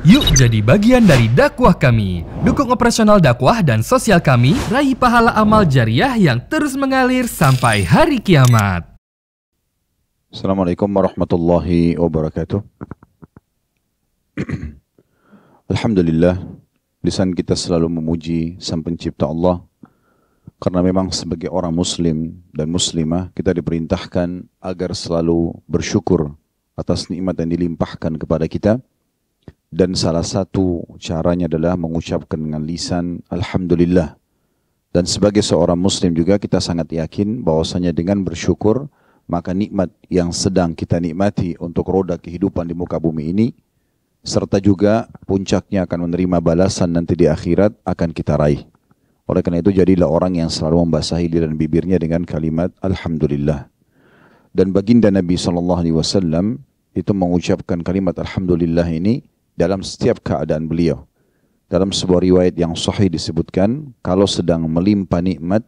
Yuk jadi bagian dari dakwah kami. Dukung operasional dakwah dan sosial kami, raih pahala amal jariah yang terus mengalir sampai hari kiamat. Assalamualaikum warahmatullahi wabarakatuh. Alhamdulillah, lisan kita selalu memuji Sang Pencipta Allah. Karena memang sebagai orang muslim dan muslimah, kita diperintahkan agar selalu bersyukur atas nikmat yang dilimpahkan kepada kita. Dan salah satu caranya adalah mengucapkan dengan lisan Alhamdulillah. Dan sebagai seorang muslim juga kita sangat yakin bahwasanya dengan bersyukur, maka nikmat yang sedang kita nikmati untuk roda kehidupan di muka bumi ini, serta juga puncaknya akan menerima balasan nanti di akhirat akan kita raih. Oleh karena itu jadilah orang yang selalu membasahi lidah dan bibirnya dengan kalimat Alhamdulillah. Dan baginda Nabi SAW itu mengucapkan kalimat Alhamdulillah ini dalam setiap keadaan beliau. Dalam sebuah riwayat yang sahih disebutkan, kalau sedang melimpah nikmat,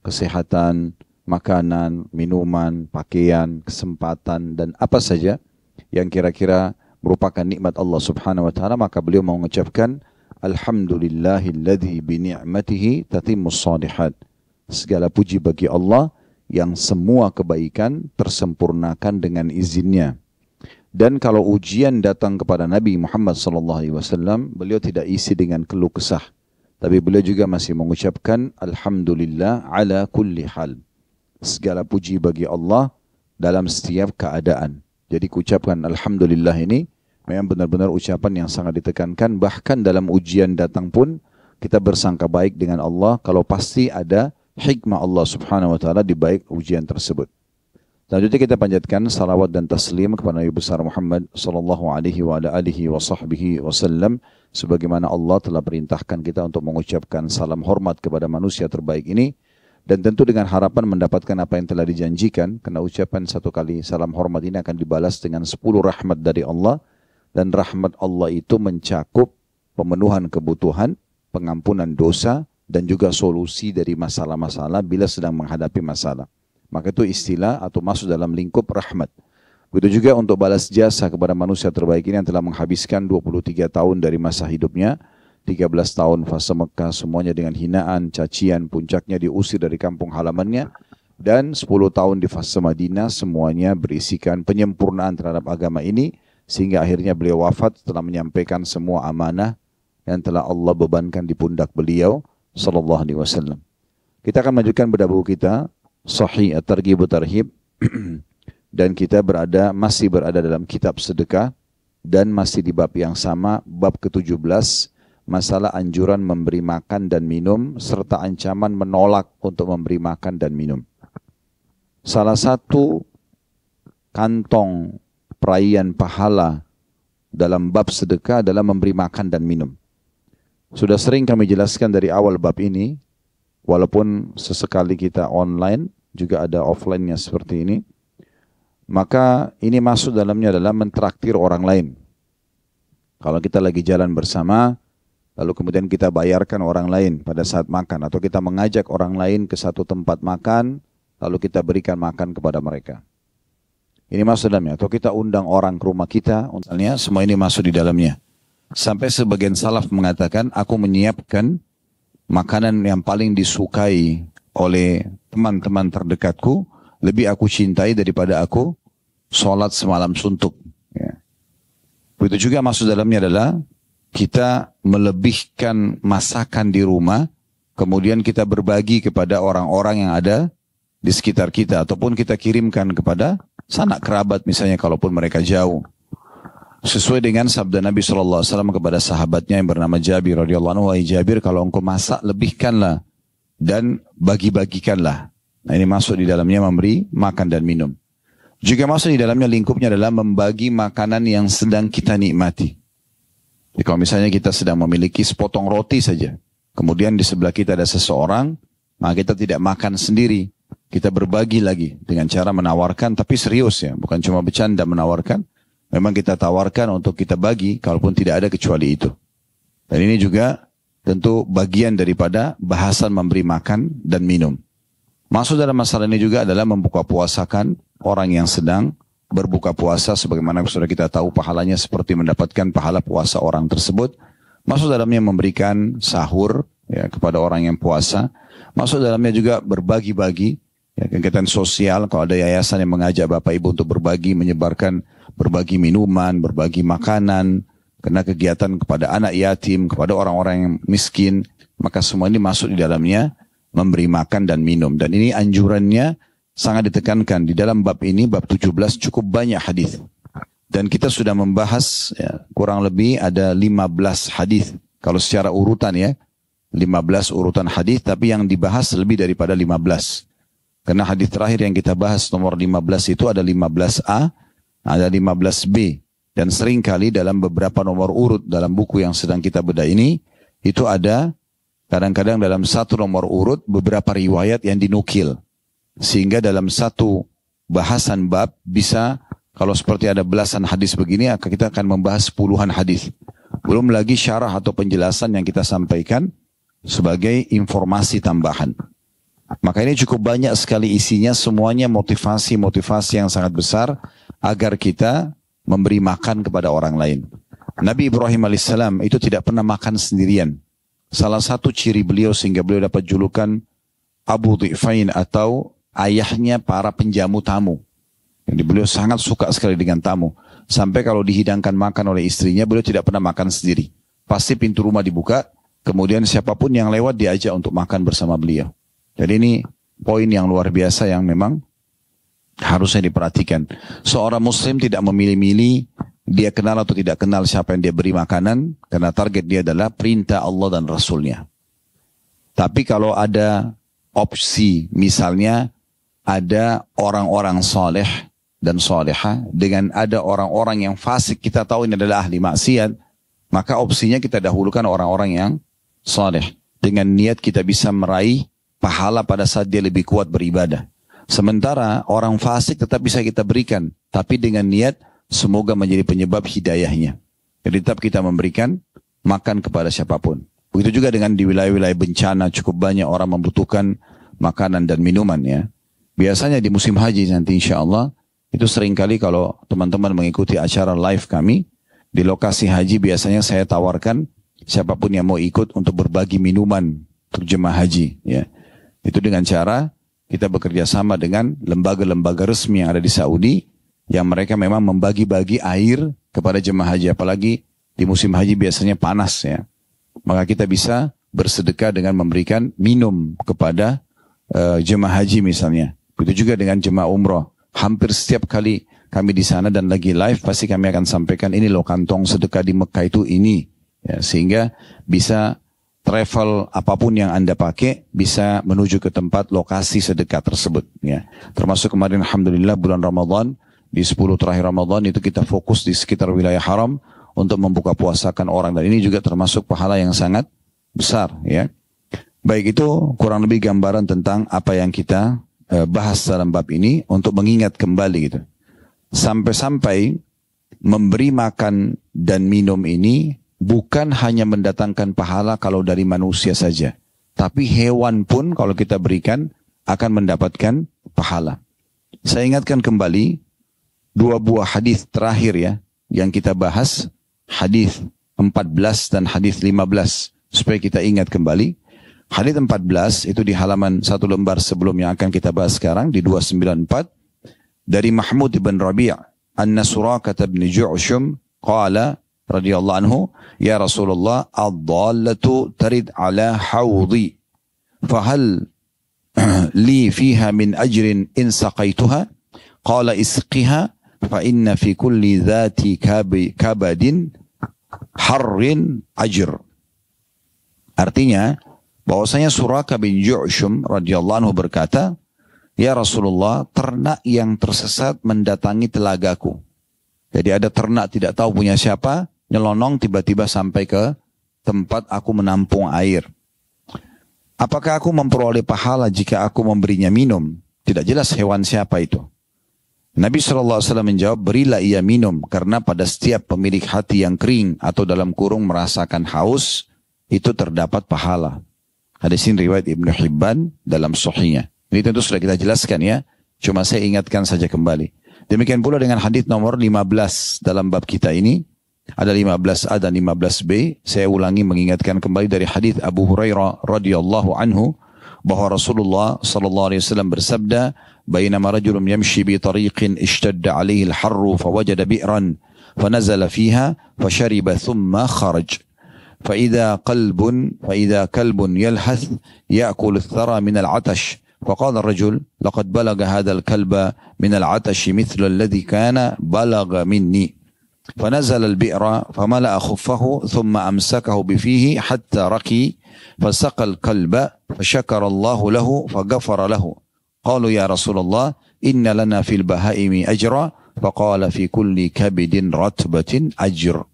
kesehatan, makanan, minuman, pakaian, kesempatan, dan apa saja yang kira-kira merupakan nikmat Allah Subhanahu wa taala, maka beliau mengucapkan Alhamdulillahilladzi bini'matihi tatimmus shalihat. Segala puji bagi Allah yang semua kebaikan tersempurnakan dengan izinnya. Dan kalau ujian datang kepada Nabi Muhammad SAW, beliau tidak isi dengan keluh kesah. Tapi beliau juga masih mengucapkan Alhamdulillah ala kulli hal. Segala puji bagi Allah dalam setiap keadaan. Jadi ucapkan Alhamdulillah ini memang benar-benar ucapan yang sangat ditekankan. Bahkan dalam ujian datang pun kita bersangka baik dengan Allah kalau pasti ada hikmah Allah Subhanahu wa taala di baik ujian tersebut. Selanjutnya kita panjatkan salawat dan taslim kepada Nabi besar Muhammad sallallahu alaihi wasallam, sebagaimana Allah telah perintahkan kita untuk mengucapkan salam hormat kepada manusia terbaik ini, dan tentu dengan harapan mendapatkan apa yang telah dijanjikan, karena ucapan satu kali salam hormat ini akan dibalas dengan 10 rahmat dari Allah, dan rahmat Allah itu mencakup pemenuhan kebutuhan, pengampunan dosa, dan juga solusi dari masalah-masalah bila sedang menghadapi masalah. Maka itu istilah atau masuk dalam lingkup rahmat. Begitu juga untuk balas jasa kepada manusia terbaik ini yang telah menghabiskan 23 tahun dari masa hidupnya, 13 tahun fase Mekah semuanya dengan hinaan, cacian, puncaknya diusir dari kampung halamannya, dan 10 tahun di fase Madinah semuanya berisikan penyempurnaan terhadap agama ini, sehingga akhirnya beliau wafat setelah menyampaikan semua amanah yang telah Allah bebankan di pundak beliau sallallahu alaihi wasallam. Kita akan melanjutkan bedah buku kita Sahih At-Targhib wa Tarhib, dan kita masih berada dalam kitab sedekah, dan masih di bab yang sama, bab ke-17, masalah anjuran memberi makan dan minum serta ancaman menolak untuk memberi makan dan minum. Salah satu kantong perayaan pahala dalam bab sedekah adalah memberi makan dan minum. Sudah sering kami jelaskan dari awal bab ini, walaupun sesekali kita online, juga ada offline-nya seperti ini. Maka ini masuk dalamnya adalah mentraktir orang lain. Kalau kita lagi jalan bersama, lalu kemudian kita bayarkan orang lain pada saat makan, atau kita mengajak orang lain ke satu tempat makan, lalu kita berikan makan kepada mereka. Ini masuk dalamnya. Atau kita undang orang ke rumah kita, misalnya, semua ini masuk di dalamnya. Sampai sebagian salaf mengatakan, aku menyiapkan makanan yang paling disukai oleh teman-teman terdekatku, lebih aku cintai daripada aku sholat semalam suntuk. Ya. Begitu juga masuk dalamnya adalah kita melebihkan masakan di rumah, kemudian kita berbagi kepada orang-orang yang ada di sekitar kita, ataupun kita kirimkan kepada sanak kerabat misalnya kalaupun mereka jauh. Sesuai dengan sabda Nabi SAW kepada sahabatnya yang bernama Jabir radhiyallahu anhu, wahai Jabir, kalau engkau masak lebihkanlah dan bagi-bagikanlah. Nah, ini masuk di dalamnya memberi makan dan minum. Juga masuk di dalamnya lingkupnya adalah membagi makanan yang sedang kita nikmati. Jadi kalau misalnya kita sedang memiliki sepotong roti saja, kemudian di sebelah kita ada seseorang, maka kita tidak makan sendiri, kita berbagi lagi dengan cara menawarkan, tapi serius ya, bukan cuma bercanda menawarkan. Memang kita tawarkan untuk kita bagi, kalaupun tidak ada kecuali itu. Dan ini juga tentu bagian daripada bahasan memberi makan dan minum. Masuk dalam masalah ini juga adalah membuka puasakan orang yang sedang berbuka puasa sebagaimana sudah kita tahu pahalanya seperti mendapatkan pahala puasa orang tersebut. Masuk dalamnya memberikan sahur ya, kepada orang yang puasa. Masuk dalamnya juga berbagi-bagi ya, kegiatan sosial. Kalau ada yayasan yang mengajak Bapak Ibu untuk berbagi, menyebarkan berbagi minuman, berbagi makanan, kena kegiatan kepada anak yatim, kepada orang-orang yang miskin, maka semua ini masuk di dalamnya memberi makan dan minum. Dan ini anjurannya sangat ditekankan. Di dalam bab ini, bab 17 cukup banyak hadis. Dan kita sudah membahas ya, kurang lebih ada 15 hadis. Kalau secara urutan ya, 15 urutan hadis, tapi yang dibahas lebih daripada 15. Karena hadis terakhir yang kita bahas nomor 15 itu ada 15A, ada 15B. Dan seringkali dalam beberapa nomor urut dalam buku yang sedang kita bedah ini, itu ada kadang-kadang dalam satu nomor urut beberapa riwayat yang dinukil. Sehingga dalam satu bahasan bab bisa, kalau seperti ada belasan hadis begini, kita akan membahas puluhan hadis. Belum lagi syarah atau penjelasan yang kita sampaikan sebagai informasi tambahan. Maka ini cukup banyak sekali isinya, semuanya motivasi-motivasi yang sangat besar agar kita memberi makan kepada orang lain. Nabi Ibrahim alaihissalam itu tidak pernah makan sendirian. Salah satu ciri beliau sehingga beliau dapat julukan Abu Dhi'fain atau ayahnya para penjamu tamu. Jadi beliau sangat suka sekali dengan tamu. Sampai kalau dihidangkan makan oleh istrinya, beliau tidak pernah makan sendiri. Pasti pintu rumah dibuka, kemudian siapapun yang lewat diajak untuk makan bersama beliau. Jadi ini poin yang luar biasa yang memang harusnya diperhatikan. Seorang muslim tidak memilih-milih dia kenal atau tidak kenal siapa yang dia beri makanan, karena target dia adalah perintah Allah dan Rasulnya. Tapi kalau ada opsi, misalnya ada orang-orang soleh dan soleha, dengan ada orang-orang yang fasik, kita tahu ini adalah ahli maksiat, maka opsinya kita dahulukan orang-orang yang soleh. Dengan niat kita bisa meraih pahala pada saat dia lebih kuat beribadah. Sementara orang fasik tetap bisa kita berikan, tapi dengan niat semoga menjadi penyebab hidayahnya. Jadi tetap kita memberikan makan kepada siapapun. Begitu juga dengan di wilayah-wilayah bencana, cukup banyak orang membutuhkan makanan dan minuman ya. Biasanya di musim haji nanti insya Allah, itu seringkali kalau teman-teman mengikuti acara live kami, di lokasi haji biasanya saya tawarkan siapapun yang mau ikut untuk berbagi minuman untuk jemaah haji ya. Itu dengan cara kita bekerja sama dengan lembaga-lembaga resmi yang ada di Saudi, yang mereka memang membagi-bagi air kepada jemaah haji. Apalagi di musim haji biasanya panas ya. Maka kita bisa bersedekah dengan memberikan minum kepada jemaah haji misalnya. Begitu juga dengan jemaah umroh. Hampir setiap kali kami di sana dan lagi live, pasti kami akan sampaikan ini loh kantong sedekah di Mekah itu ini. Ya, sehingga bisa travel apapun yang Anda pakai bisa menuju ke tempat lokasi sedekah tersebut ya. Termasuk kemarin alhamdulillah bulan Ramadan, di 10 terakhir Ramadan itu kita fokus di sekitar wilayah haram untuk membuka puasakan orang, dan ini juga termasuk pahala yang sangat besar ya. Baik, itu kurang lebih gambaran tentang apa yang kita bahas dalam bab ini untuk mengingat kembali gitu. Sampai-sampai memberi makan dan minum ini bukan hanya mendatangkan pahala kalau dari manusia saja, tapi hewan pun kalau kita berikan akan mendapatkan pahala. Saya ingatkan kembali dua buah hadis terakhir ya yang kita bahas, hadis 14 dan hadis 15, supaya kita ingat kembali. Hadis 14 itu di halaman satu lembar sebelum yang akan kita bahas sekarang di 294 dari Mahmud ibn Rabi' anna Suraqah bin Ju'shum qala radhiyallahu anhu, ya Rasulullah, ad-dallatu tarid ala hawdi fahal li fiha min ajrin in saqaituha? Qala isqiha fa inna fi kulli dhati kabadin harrin ajr. Artinya bahwasanya Suraqah bin Ju'shum radhiyallahu anhu berkata, ya Rasulullah, ternak yang tersesat mendatangi telagaku. Jadi ada ternak tidak tahu punya siapa, nyelonong tiba-tiba sampai ke tempat aku menampung air. Apakah aku memperoleh pahala jika aku memberinya minum? Tidak jelas hewan siapa itu. Nabi SAW menjawab, berilah ia minum, karena pada setiap pemilik hati yang kering atau dalam kurung merasakan haus, itu terdapat pahala. Hadis ini riwayat Ibnu Hibban dalam Sahihnya. Ini tentu sudah kita jelaskan ya, cuma saya ingatkan saja kembali. Demikian pula dengan hadis nomor 15 dalam bab kita ini. Ada 15A dan 15B. Saya ulangi mengingatkan kembali dari hadis Abu Hurairah radhiyallahu anhu bahwa Rasulullah sallallahu alaihi wasallam bersabda, "Bainama rajulun yamshi bi tariqin ishtadda alaihi al-harru fawajada bi'ran fanazala fiha fashariba thumma kharaj." فإذا كلب يلهث يأكل الثرى من العطش فقال الرجل لقد بلغ هذا الكلب من العطش مثل الذي كان بلغ مني فنزل البئر فملأ خفه ثم أمسكه بفيه حتى رقي فسقى الكلب فشكر الله له فغفر له قالوا يا رسول الله إن لنا في البهائم أجرا فقال في كل كبد رتبة أجر.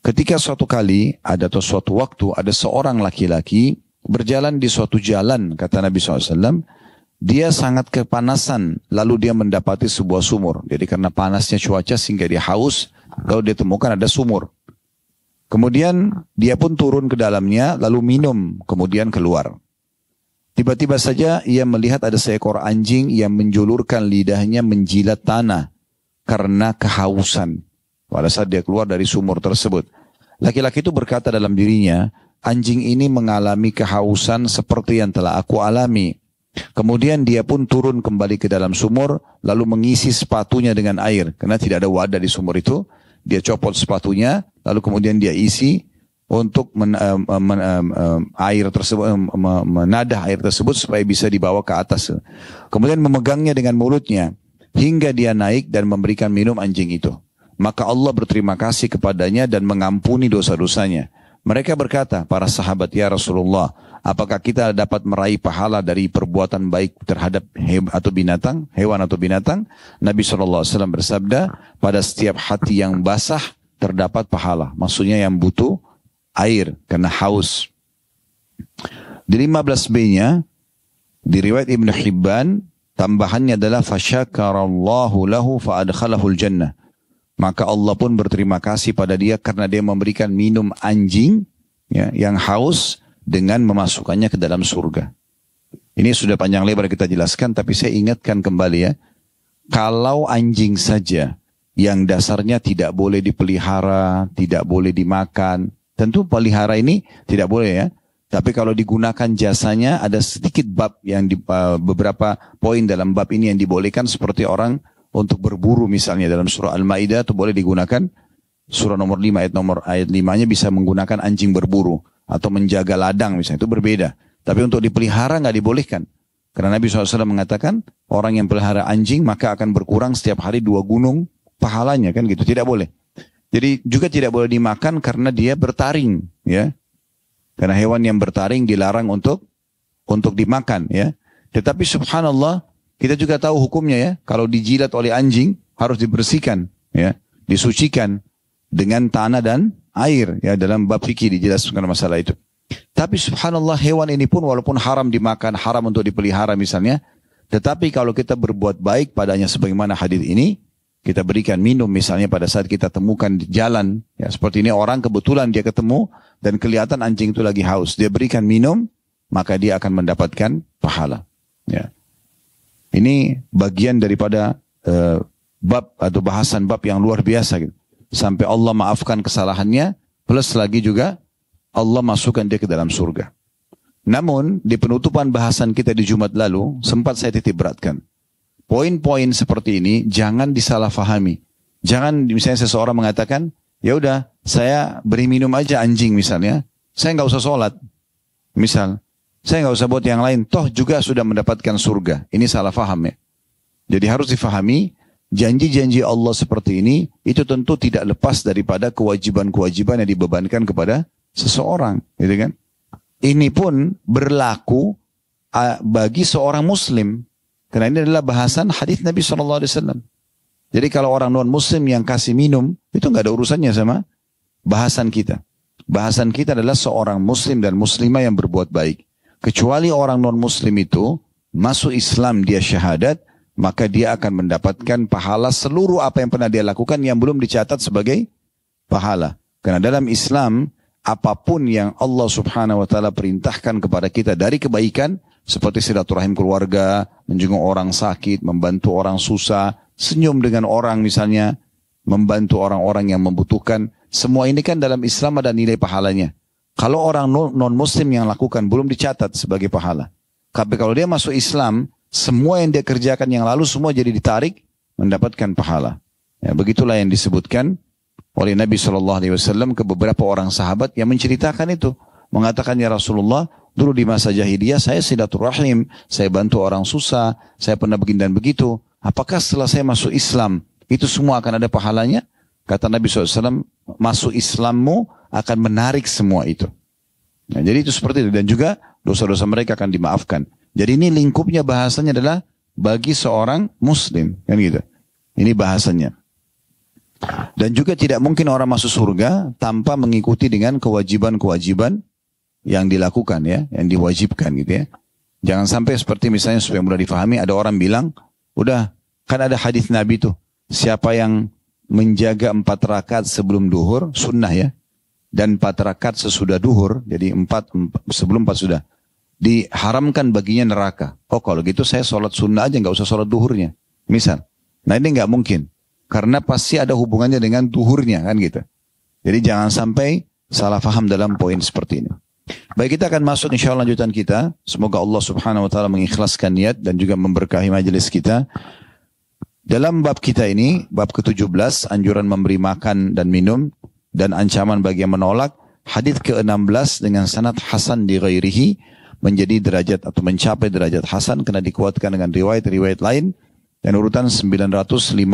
Ketika suatu kali atau suatu waktu ada seorang laki-laki berjalan di suatu jalan, kata Nabi SAW, dia sangat kepanasan, lalu dia mendapati sebuah sumur. Jadi karena panasnya cuaca sehingga dia haus, lalu dia temukan ada sumur. Kemudian dia pun turun ke dalamnya, lalu minum, kemudian keluar. Tiba-tiba saja ia melihat ada seekor anjing yang menjulurkan lidahnya menjilat tanah karena kehausan. Pada saat dia keluar dari sumur tersebut, laki-laki itu berkata dalam dirinya, anjing ini mengalami kehausan seperti yang telah aku alami. Kemudian dia pun turun kembali ke dalam sumur, lalu mengisi sepatunya dengan air. Karena tidak ada wadah di sumur itu, dia copot sepatunya, lalu kemudian dia isi untuk menadah air tersebut supaya bisa dibawa ke atas. Kemudian memegangnya dengan mulutnya, hingga dia naik dan memberikan minum anjing itu. Maka Allah berterima kasih kepadanya dan mengampuni dosa-dosanya. Mereka berkata, para sahabat, ya Rasulullah, apakah kita dapat meraih pahala dari perbuatan baik terhadap hewan atau binatang? Nabi SAW bersabda, pada setiap hati yang basah terdapat pahala. Maksudnya yang butuh air karena haus. Di 15B-nya, di riwayat Ibn Hibban, tambahannya adalah fasyakarallahu lahu fa'adkhalahul jannah. Maka Allah pun berterima kasih pada dia karena dia memberikan minum anjing yang haus dengan memasukkannya ke dalam surga. Ini sudah panjang lebar kita jelaskan, tapi saya ingatkan kembali ya. Kalau anjing saja yang dasarnya tidak boleh dipelihara, tidak boleh dimakan. Tentu pelihara ini tidak boleh ya. Tapi kalau digunakan jasanya ada sedikit bab yang beberapa poin dalam bab ini yang dibolehkan, seperti orang untuk berburu misalnya dalam surah Al-Maidah itu boleh digunakan. Surah nomor 5 ayat 5-nya bisa menggunakan anjing berburu atau menjaga ladang misalnya, itu berbeda. Tapi untuk dipelihara nggak dibolehkan. Karena Nabi SAW mengatakan orang yang pelihara anjing maka akan berkurang setiap hari 2 gunung pahalanya, kan gitu, tidak boleh. Jadi juga tidak boleh dimakan karena dia bertaring ya. Karena hewan yang bertaring dilarang untuk dimakan ya. Tetapi subhanallah, kita juga tahu hukumnya ya, kalau dijilat oleh anjing harus dibersihkan ya, disucikan dengan tanah dan air ya, dalam bab fikih dijelaskan masalah itu. Tapi subhanallah, hewan ini pun walaupun haram dimakan, haram untuk dipelihara misalnya, tetapi kalau kita berbuat baik padanya sebagaimana hadis ini, kita berikan minum misalnya pada saat kita temukan di jalan ya, seperti ini orang kebetulan dia ketemu dan kelihatan anjing itu lagi haus, dia berikan minum, maka dia akan mendapatkan pahala ya. Ini bagian daripada bab atau bahasan bab yang luar biasa gitu. Sampai Allah maafkan kesalahannya, plus lagi juga Allah masukkan dia ke dalam surga. Namun di penutupan bahasan kita di Jumat lalu sempat saya titik beratkan. Poin-poin seperti ini jangan disalahfahami. Jangan misalnya seseorang mengatakan, ya udah saya beri minum aja anjing misalnya, saya nggak usah sholat. Misal, saya nggak usah buat yang lain, toh juga sudah mendapatkan surga. Ini salah faham ya. Jadi harus difahami, janji-janji Allah seperti ini, itu tentu tidak lepas daripada kewajiban-kewajiban yang dibebankan kepada seseorang. Gitu kan? Ini pun berlaku bagi seorang muslim. Karena ini adalah bahasan hadis Nabi SAW. Jadi kalau orang non-muslim yang kasih minum, itu nggak ada urusannya sama bahasan kita. Bahasan kita adalah seorang muslim dan muslimah yang berbuat baik. Kecuali orang non-muslim itu masuk Islam, dia syahadat, maka dia akan mendapatkan pahala seluruh apa yang pernah dia lakukan yang belum dicatat sebagai pahala. Karena dalam Islam, apapun yang Allah Subhanahu wa taala perintahkan kepada kita dari kebaikan, seperti silaturahim keluarga, menjenguk orang sakit, membantu orang susah, senyum dengan orang misalnya, membantu orang-orang yang membutuhkan. Semua ini kan dalam Islam ada nilai pahalanya. Kalau orang non-muslim yang lakukan belum dicatat sebagai pahala. Tapi kalau dia masuk Islam, semua yang dia kerjakan yang lalu semua jadi ditarik mendapatkan pahala. Ya, begitulah yang disebutkan oleh Nabi SAW ke beberapa orang sahabat yang menceritakan itu. Mengatakan, ya Rasulullah, dulu di masa jahiliyah saya silaturahim, saya bantu orang susah, saya pernah begini dan begitu. Apakah setelah saya masuk Islam, itu semua akan ada pahalanya? Kata Nabi SAW, masuk Islammu akan menarik semua itu. Nah, jadi itu seperti itu. Dan juga dosa-dosa mereka akan dimaafkan. Jadi ini lingkupnya bahasanya adalah bagi seorang muslim. Kan gitu. Ini bahasanya. Dan juga tidak mungkin orang masuk surga tanpa mengikuti dengan kewajiban-kewajiban yang dilakukan ya, yang diwajibkan gitu ya. Jangan sampai seperti misalnya supaya mudah difahami, ada orang bilang, udah kan ada hadis Nabi tuh, siapa yang menjaga 4 rakaat sebelum duhur, sunnah ya, dan 4 rakaat sesudah duhur, jadi 4 sebelum 4 sudah, diharamkan baginya neraka. Oh kalau gitu saya sholat sunnah aja, nggak usah sholat duhurnya, misal. Nah ini nggak mungkin, karena pasti ada hubungannya dengan duhurnya kan gitu. Jadi jangan sampai salah faham dalam poin seperti ini. Baik, kita akan masuk insya Allah lanjutan kita. Semoga Allah subhanahu wa ta'ala mengikhlaskan niat dan juga memberkahi majelis kita. Dalam bab kita ini, bab ke-17, anjuran memberi makan dan minum dan ancaman bagi yang menolak. Hadis ke-16 dengan sanad hasan di ghairihi, menjadi derajat atau mencapai derajat hasan karena dikuatkan dengan riwayat-riwayat lain. Dan urutan 959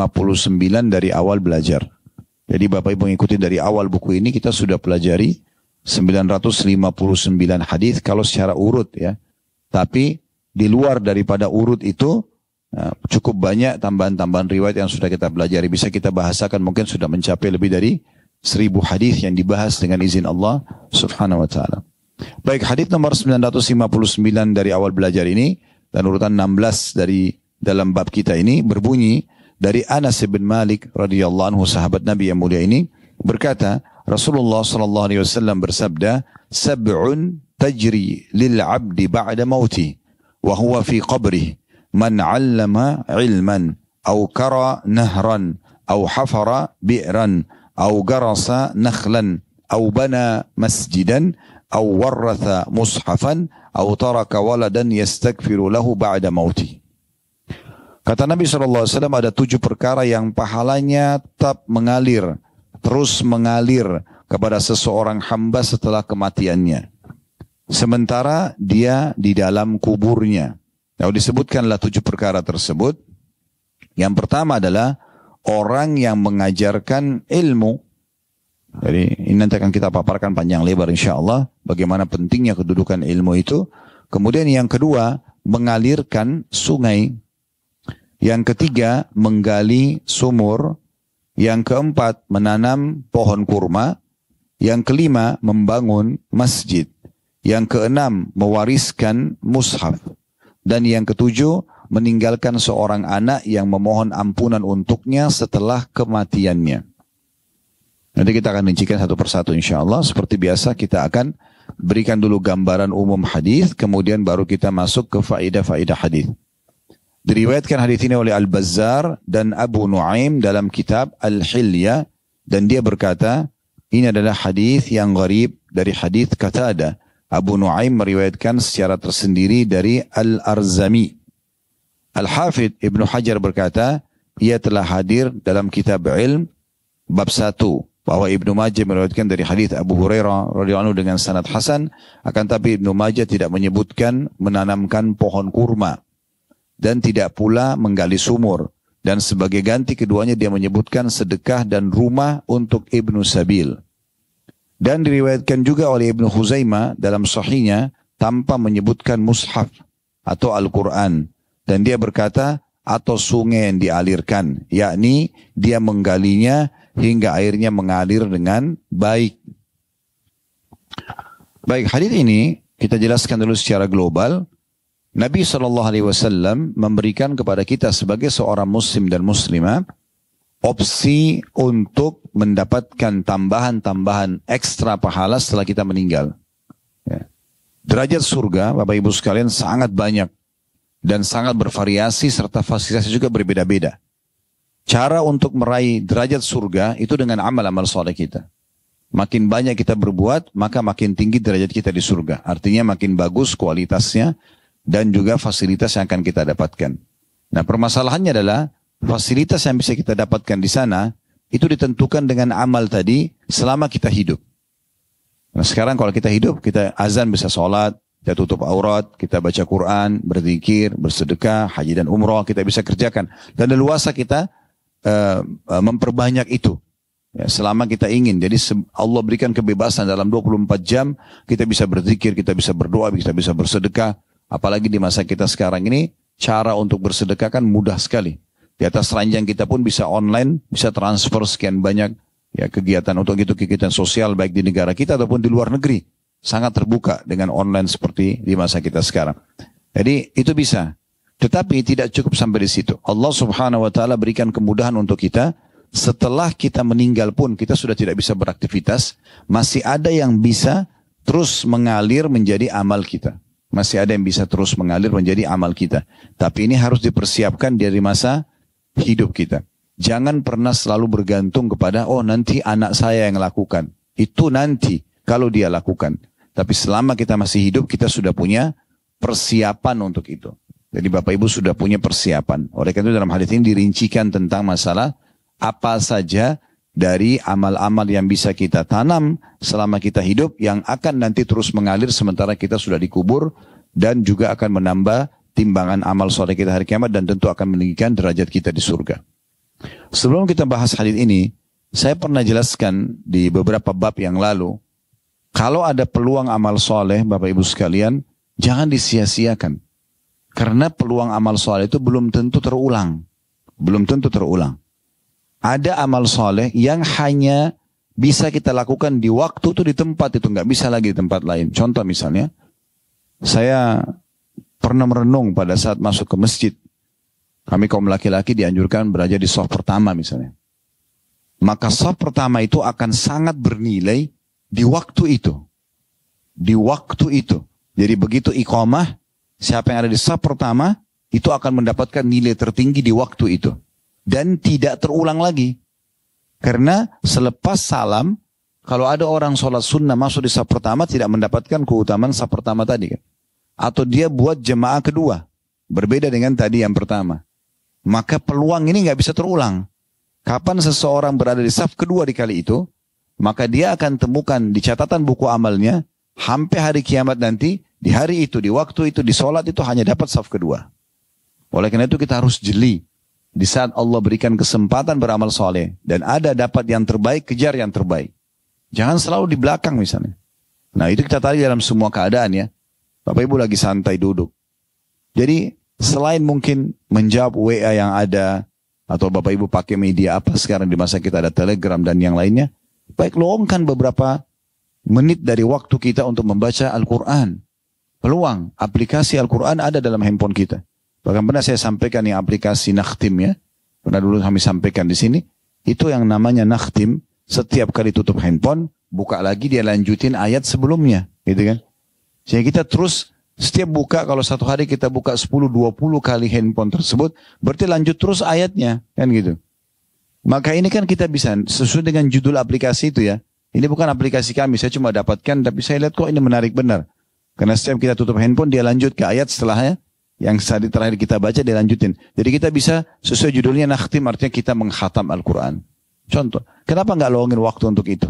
dari awal belajar. Jadi Bapak Ibu mengikuti dari awal buku ini, kita sudah pelajari 959 hadis kalau secara urut ya. Tapi di luar daripada urut itu cukup banyak tambahan-tambahan riwayat yang sudah kita pelajari. Bisa kita bahasakan, mungkin sudah mencapai lebih dari 1000 hadis yang dibahas dengan izin Allah subhanahu wa ta'ala. Baik, hadis nomor 959 dari awal belajar ini dan urutan 16 dari dalam bab kita ini berbunyi dari Anas bin Malik radhiyallahu anhu, sahabat Nabi yang mulia ini berkata, Rasulullah sallallahu alaihi wasallam bersabda, "Sab'un tajri lil 'abdi ba'da mauti wa huwa fi qabrih, man 'allama 'ilman aw kara nahran aw hafara bi'ran aw garasa nakhlan aw bana masjidan aw warratha mushafan aw taraka waladan yastaghfiru lahu ba'da mauti." Kata Nabi SAW, ada 7 perkara yang pahalanya tetap mengalir, terus mengalir kepada seseorang hamba setelah kematiannya. Sementara dia di dalam kuburnya. Lalu disebutkanlah 7 perkara tersebut. Yang pertama adalah orang yang mengajarkan ilmu. Jadi ini nanti akan kita paparkan panjang lebar insyaAllah, bagaimana pentingnya kedudukan ilmu itu. Kemudian yang kedua, mengalirkan sungai. Yang ketiga, menggali sumur. Yang keempat, menanam pohon kurma. Yang kelima, membangun masjid. Yang keenam, mewariskan mushaf. Dan yang ketujuh, meninggalkan seorang anak yang memohon ampunan untuknya setelah kematiannya. Nanti kita akan rincikan satu persatu insyaAllah. Seperti biasa kita akan berikan dulu gambaran umum hadis, kemudian baru kita masuk ke faedah-faedah hadis. Diriwayatkan hadis ini oleh Al-Bazzar dan Abu Nuaim dalam kitab Al-Hilya, dan dia berkata, ini adalah hadis yang gharib dari hadis Qatadah. Abu Nuaim meriwayatkan secara tersendiri dari Al-Arzami. Al-Hafidh Ibnu Hajar berkata, ia telah hadir dalam kitab Ilm bab 1, bahwa Ibnu Majah meriwayatkan dari hadis Abu Hurairah radhiyallahu anhu dengan sanad hasan, akan tapi Ibnu Majah tidak menyebutkan menanamkan pohon kurma dan tidak pula menggali sumur, dan sebagai ganti keduanya dia menyebutkan sedekah dan rumah untuk Ibnu Sabil. Dan diriwayatkan juga oleh Ibnu Khuzaimah dalam sahihnya tanpa menyebutkan mushaf atau Al-Quran, dan dia berkata atau sungai yang dialirkan, yakni dia menggalinya hingga airnya mengalir dengan baik. Baik, hadis ini kita jelaskan dulu secara global. Nabi SAW memberikan kepada kita sebagai seorang muslim dan muslimah opsi untuk mendapatkan tambahan-tambahan ekstra pahala setelah kita meninggal. Ya. Derajat surga, Bapak Ibu sekalian, sangat banyak dan sangat bervariasi serta fasilitasnya juga berbeda-beda. Cara untuk meraih derajat surga itu dengan amal-amal soleh kita. Makin banyak kita berbuat, maka makin tinggi derajat kita di surga. Artinya makin bagus kualitasnya dan juga fasilitas yang akan kita dapatkan. Nah, permasalahannya adalah fasilitas yang bisa kita dapatkan di sana itu ditentukan dengan amal tadi selama kita hidup. Nah, sekarang kalau kita hidup, kita azan bisa sholat, kita tutup aurat, kita baca Quran, berzikir, bersedekah, haji dan umroh, kita bisa kerjakan. Dan leluasa kita memperbanyak itu. Ya, selama kita ingin. Jadi Allah berikan kebebasan dalam 24 jam, kita bisa berzikir, kita bisa berdoa, kita bisa bersedekah. Apalagi di masa kita sekarang ini, cara untuk bersedekah kan mudah sekali. Di atas ranjang kita pun bisa online, bisa transfer sekian banyak ya kegiatan untuk itu, kegiatan sosial baik di negara kita ataupun di luar negeri. Sangat terbuka dengan online seperti di masa kita sekarang. Jadi itu bisa. Tetapi tidak cukup sampai di situ. Allah Subhanahu wa taala berikan kemudahan untuk kita. Setelah kita meninggal pun kita sudah tidak bisa beraktivitas, masih ada yang bisa terus mengalir menjadi amal kita. Masih ada yang bisa terus mengalir menjadi amal kita. Tapi ini harus dipersiapkan dari masa hidup kita. Jangan pernah selalu bergantung kepada, oh nanti anak saya yang lakukan. Itu nanti kalau dia lakukan. Tapi selama kita masih hidup, kita sudah punya persiapan untuk itu. Jadi Bapak Ibu sudah punya persiapan. Oleh karena itu dalam hadis ini dirincikan tentang masalah apa saja dari amal-amal yang bisa kita tanam selama kita hidup yang akan nanti terus mengalir sementara kita sudah dikubur dan juga akan menambah timbangan amal soleh kita hari kiamat dan tentu akan meninggikan derajat kita di surga. Sebelum kita bahas hadis ini, saya pernah jelaskan di beberapa bab yang lalu, kalau ada peluang amal soleh Bapak Ibu sekalian, jangan disia-siakan. Karena peluang amal soleh itu belum tentu terulang. Belum tentu terulang. Ada amal soleh yang hanya bisa kita lakukan di waktu itu di tempat itu. Nggak bisa lagi di tempat lain. Contoh misalnya, saya pernah merenung pada saat masuk ke masjid. Kami kaum laki-laki dianjurkan berada di shaf pertama misalnya. Maka shaf pertama itu akan sangat bernilai di waktu itu. Di waktu itu. Jadi begitu iqamah, siapa yang ada di shaf pertama, itu akan mendapatkan nilai tertinggi di waktu itu. Dan tidak terulang lagi. Karena selepas salam, kalau ada orang sholat sunnah masuk di shaf pertama, tidak mendapatkan keutamaan shaf pertama tadi. Kan? Atau dia buat jemaah kedua. Berbeda dengan tadi yang pertama. Maka peluang ini nggak bisa terulang. Kapan seseorang berada di shaf kedua di kali itu, maka dia akan temukan di catatan buku amalnya, sampai hari kiamat nanti, di hari itu, di waktu itu, di sholat itu hanya dapat shaf kedua. Oleh karena itu kita harus jeli. Di saat Allah berikan kesempatan beramal soleh. Dan ada dapat yang terbaik, kejar yang terbaik. Jangan selalu di belakang misalnya. Nah itu kita tarik dalam semua keadaan ya. Bapak Ibu lagi santai duduk. Jadi selain mungkin menjawab WA yang ada. Atau Bapak Ibu pakai media apa sekarang di masa kita ada Telegram dan yang lainnya. Baik luangkan beberapa menit dari waktu kita untuk membaca Al-Quran. Peluang, aplikasi Al-Quran ada dalam handphone kita. Bahkan pernah saya sampaikan yang aplikasi Nakhtim ya. Pernah dulu kami sampaikan di sini. Itu yang namanya Nakhtim. Setiap kali tutup handphone, buka lagi dia lanjutin ayat sebelumnya. Gitu kan. Sehingga kita terus setiap buka, kalau satu hari kita buka 10-20 kali handphone tersebut, berarti lanjut terus ayatnya. Kan gitu. Maka ini kan kita bisa sesuai dengan judul aplikasi itu ya. Ini bukan aplikasi kami, saya cuma dapatkan, tapi saya lihat kok ini menarik benar. Karena setiap kita tutup handphone, dia lanjut ke ayat setelahnya. Yang saat terakhir kita baca, dia lanjutin. Jadi kita bisa sesuai judulnya nakhtim, artinya kita mengkhatam Al-Quran. Contoh, kenapa nggak luangin waktu untuk itu?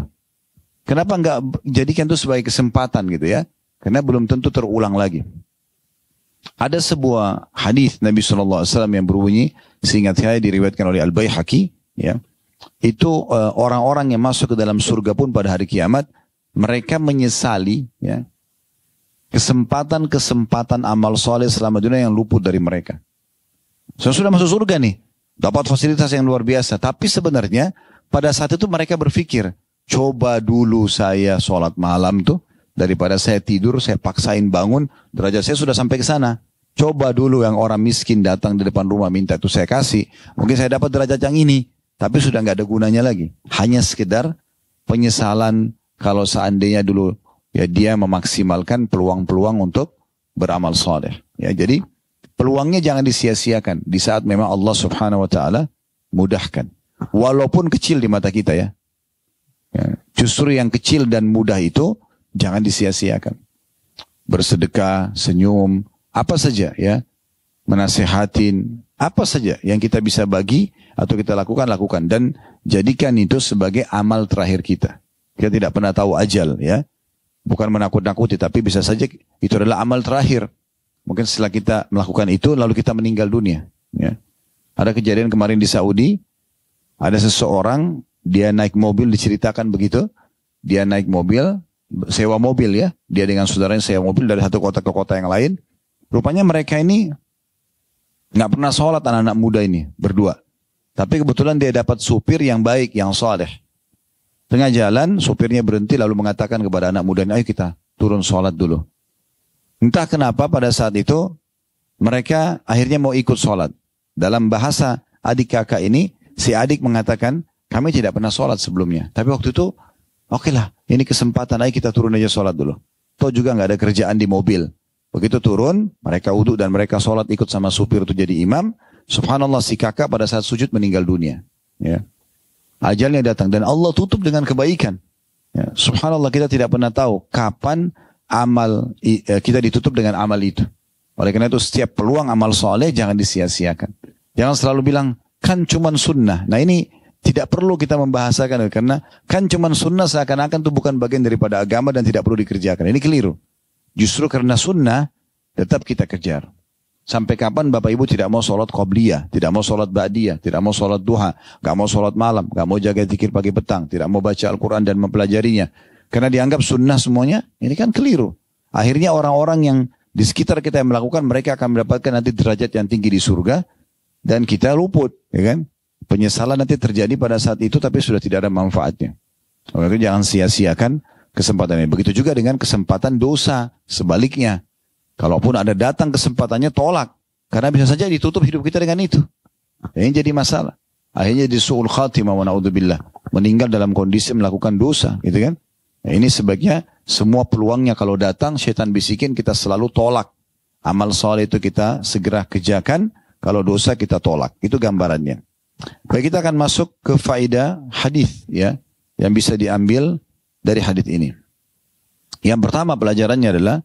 Kenapa nggak jadikan itu sebagai kesempatan gitu ya? Karena belum tentu terulang lagi. Ada sebuah hadis Nabi SAW yang berbunyi, seingat saya diriwayatkan oleh Al-Baihaqi, ya. Itu orang-orang yang masuk ke dalam surga pun pada hari kiamat, mereka menyesali ya, kesempatan-kesempatan amal soleh selama dunia yang luput dari mereka. Saya sudah masuk surga nih, dapat fasilitas yang luar biasa. Tapi sebenarnya pada saat itu mereka berpikir, coba dulu saya sholat malam tuh, daripada saya tidur, saya paksain bangun, derajat saya sudah sampai ke sana. Coba dulu yang orang miskin datang di depan rumah minta itu saya kasih, mungkin saya dapat derajat yang ini. Tapi sudah nggak ada gunanya lagi. Hanya sekedar penyesalan kalau seandainya dulu ya dia memaksimalkan peluang-peluang untuk beramal soleh. Ya, jadi peluangnya jangan disia-siakan. Di saat memang Allah Subhanahu Wa Taala mudahkan. Walaupun kecil di mata kita ya. Justru yang kecil dan mudah itu jangan disia-siakan. Bersedekah, senyum, apa saja ya. Menasehatin, apa saja yang kita bisa bagi atau kita lakukan. Dan jadikan itu sebagai amal terakhir kita. Kita tidak pernah tahu ajal ya. Bukan menakut-nakuti, tapi bisa saja itu adalah amal terakhir. Mungkin setelah kita melakukan itu, lalu kita meninggal dunia. Ya. Ada kejadian kemarin di Saudi, ada seseorang, dia naik mobil, diceritakan begitu. Dia naik mobil, sewa mobil ya. Dia dengan saudaranya sewa mobil dari satu kota ke kota yang lain. Rupanya mereka ini nggak pernah sholat, anak-anak muda ini, berdua. Tapi kebetulan dia dapat supir yang baik, yang saleh. Tengah jalan, supirnya berhenti lalu mengatakan kepada anak muda ini, ayo kita turun sholat dulu. Entah kenapa pada saat itu, mereka akhirnya mau ikut sholat. Dalam bahasa adik kakak ini, si adik mengatakan, kami tidak pernah sholat sebelumnya. Tapi waktu itu, oke lah, ini kesempatan, ayo kita turun aja sholat dulu. Toh juga nggak ada kerjaan di mobil. Begitu turun, mereka wudhu dan mereka sholat ikut sama supir itu jadi imam. Subhanallah, si kakak pada saat sujud meninggal dunia. Ya. Ajalnya datang dan Allah tutup dengan kebaikan. Ya. Subhanallah, kita tidak pernah tahu kapan amal kita ditutup dengan amal itu. Oleh karena itu setiap peluang amal soleh jangan disia-siakan. Jangan selalu bilang, kan cuman sunnah. Nah ini tidak perlu kita membahasakan karena kan cuman sunnah seakan-akan itu bukan bagian daripada agama dan tidak perlu dikerjakan. Ini keliru. Justru karena sunnah tetap kita kejar. Sampai kapan Bapak Ibu tidak mau sholat qobliyah, tidak mau sholat ba'diyah, tidak mau sholat duha, gak mau sholat malam, gak mau jaga zikir pagi petang, tidak mau baca Al-Quran dan mempelajarinya. Karena dianggap sunnah semuanya, ini kan keliru. Akhirnya orang-orang yang di sekitar kita yang melakukan, mereka akan mendapatkan nanti derajat yang tinggi di surga, dan kita luput, ya kan? Penyesalan nanti terjadi pada saat itu, tapi sudah tidak ada manfaatnya. Oleh itu jangan sia-siakan kesempatan ini. Begitu juga dengan kesempatan dosa, sebaliknya. Kalaupun ada datang kesempatannya, tolak. Karena bisa saja ditutup hidup kita dengan itu. Ini jadi masalah. Akhirnya jadi su'ul khatimah wa na'udzubillah. Meninggal dalam kondisi melakukan dosa. Gitu kan? Nah, ini sebaiknya semua peluangnya kalau datang, syaitan bisikin, kita selalu tolak. Amal soleh itu kita segera kerjakan. Kalau dosa kita tolak. Itu gambarannya. Baik, kita akan masuk ke faedah hadis ya, yang bisa diambil dari hadis ini. Yang pertama pelajarannya adalah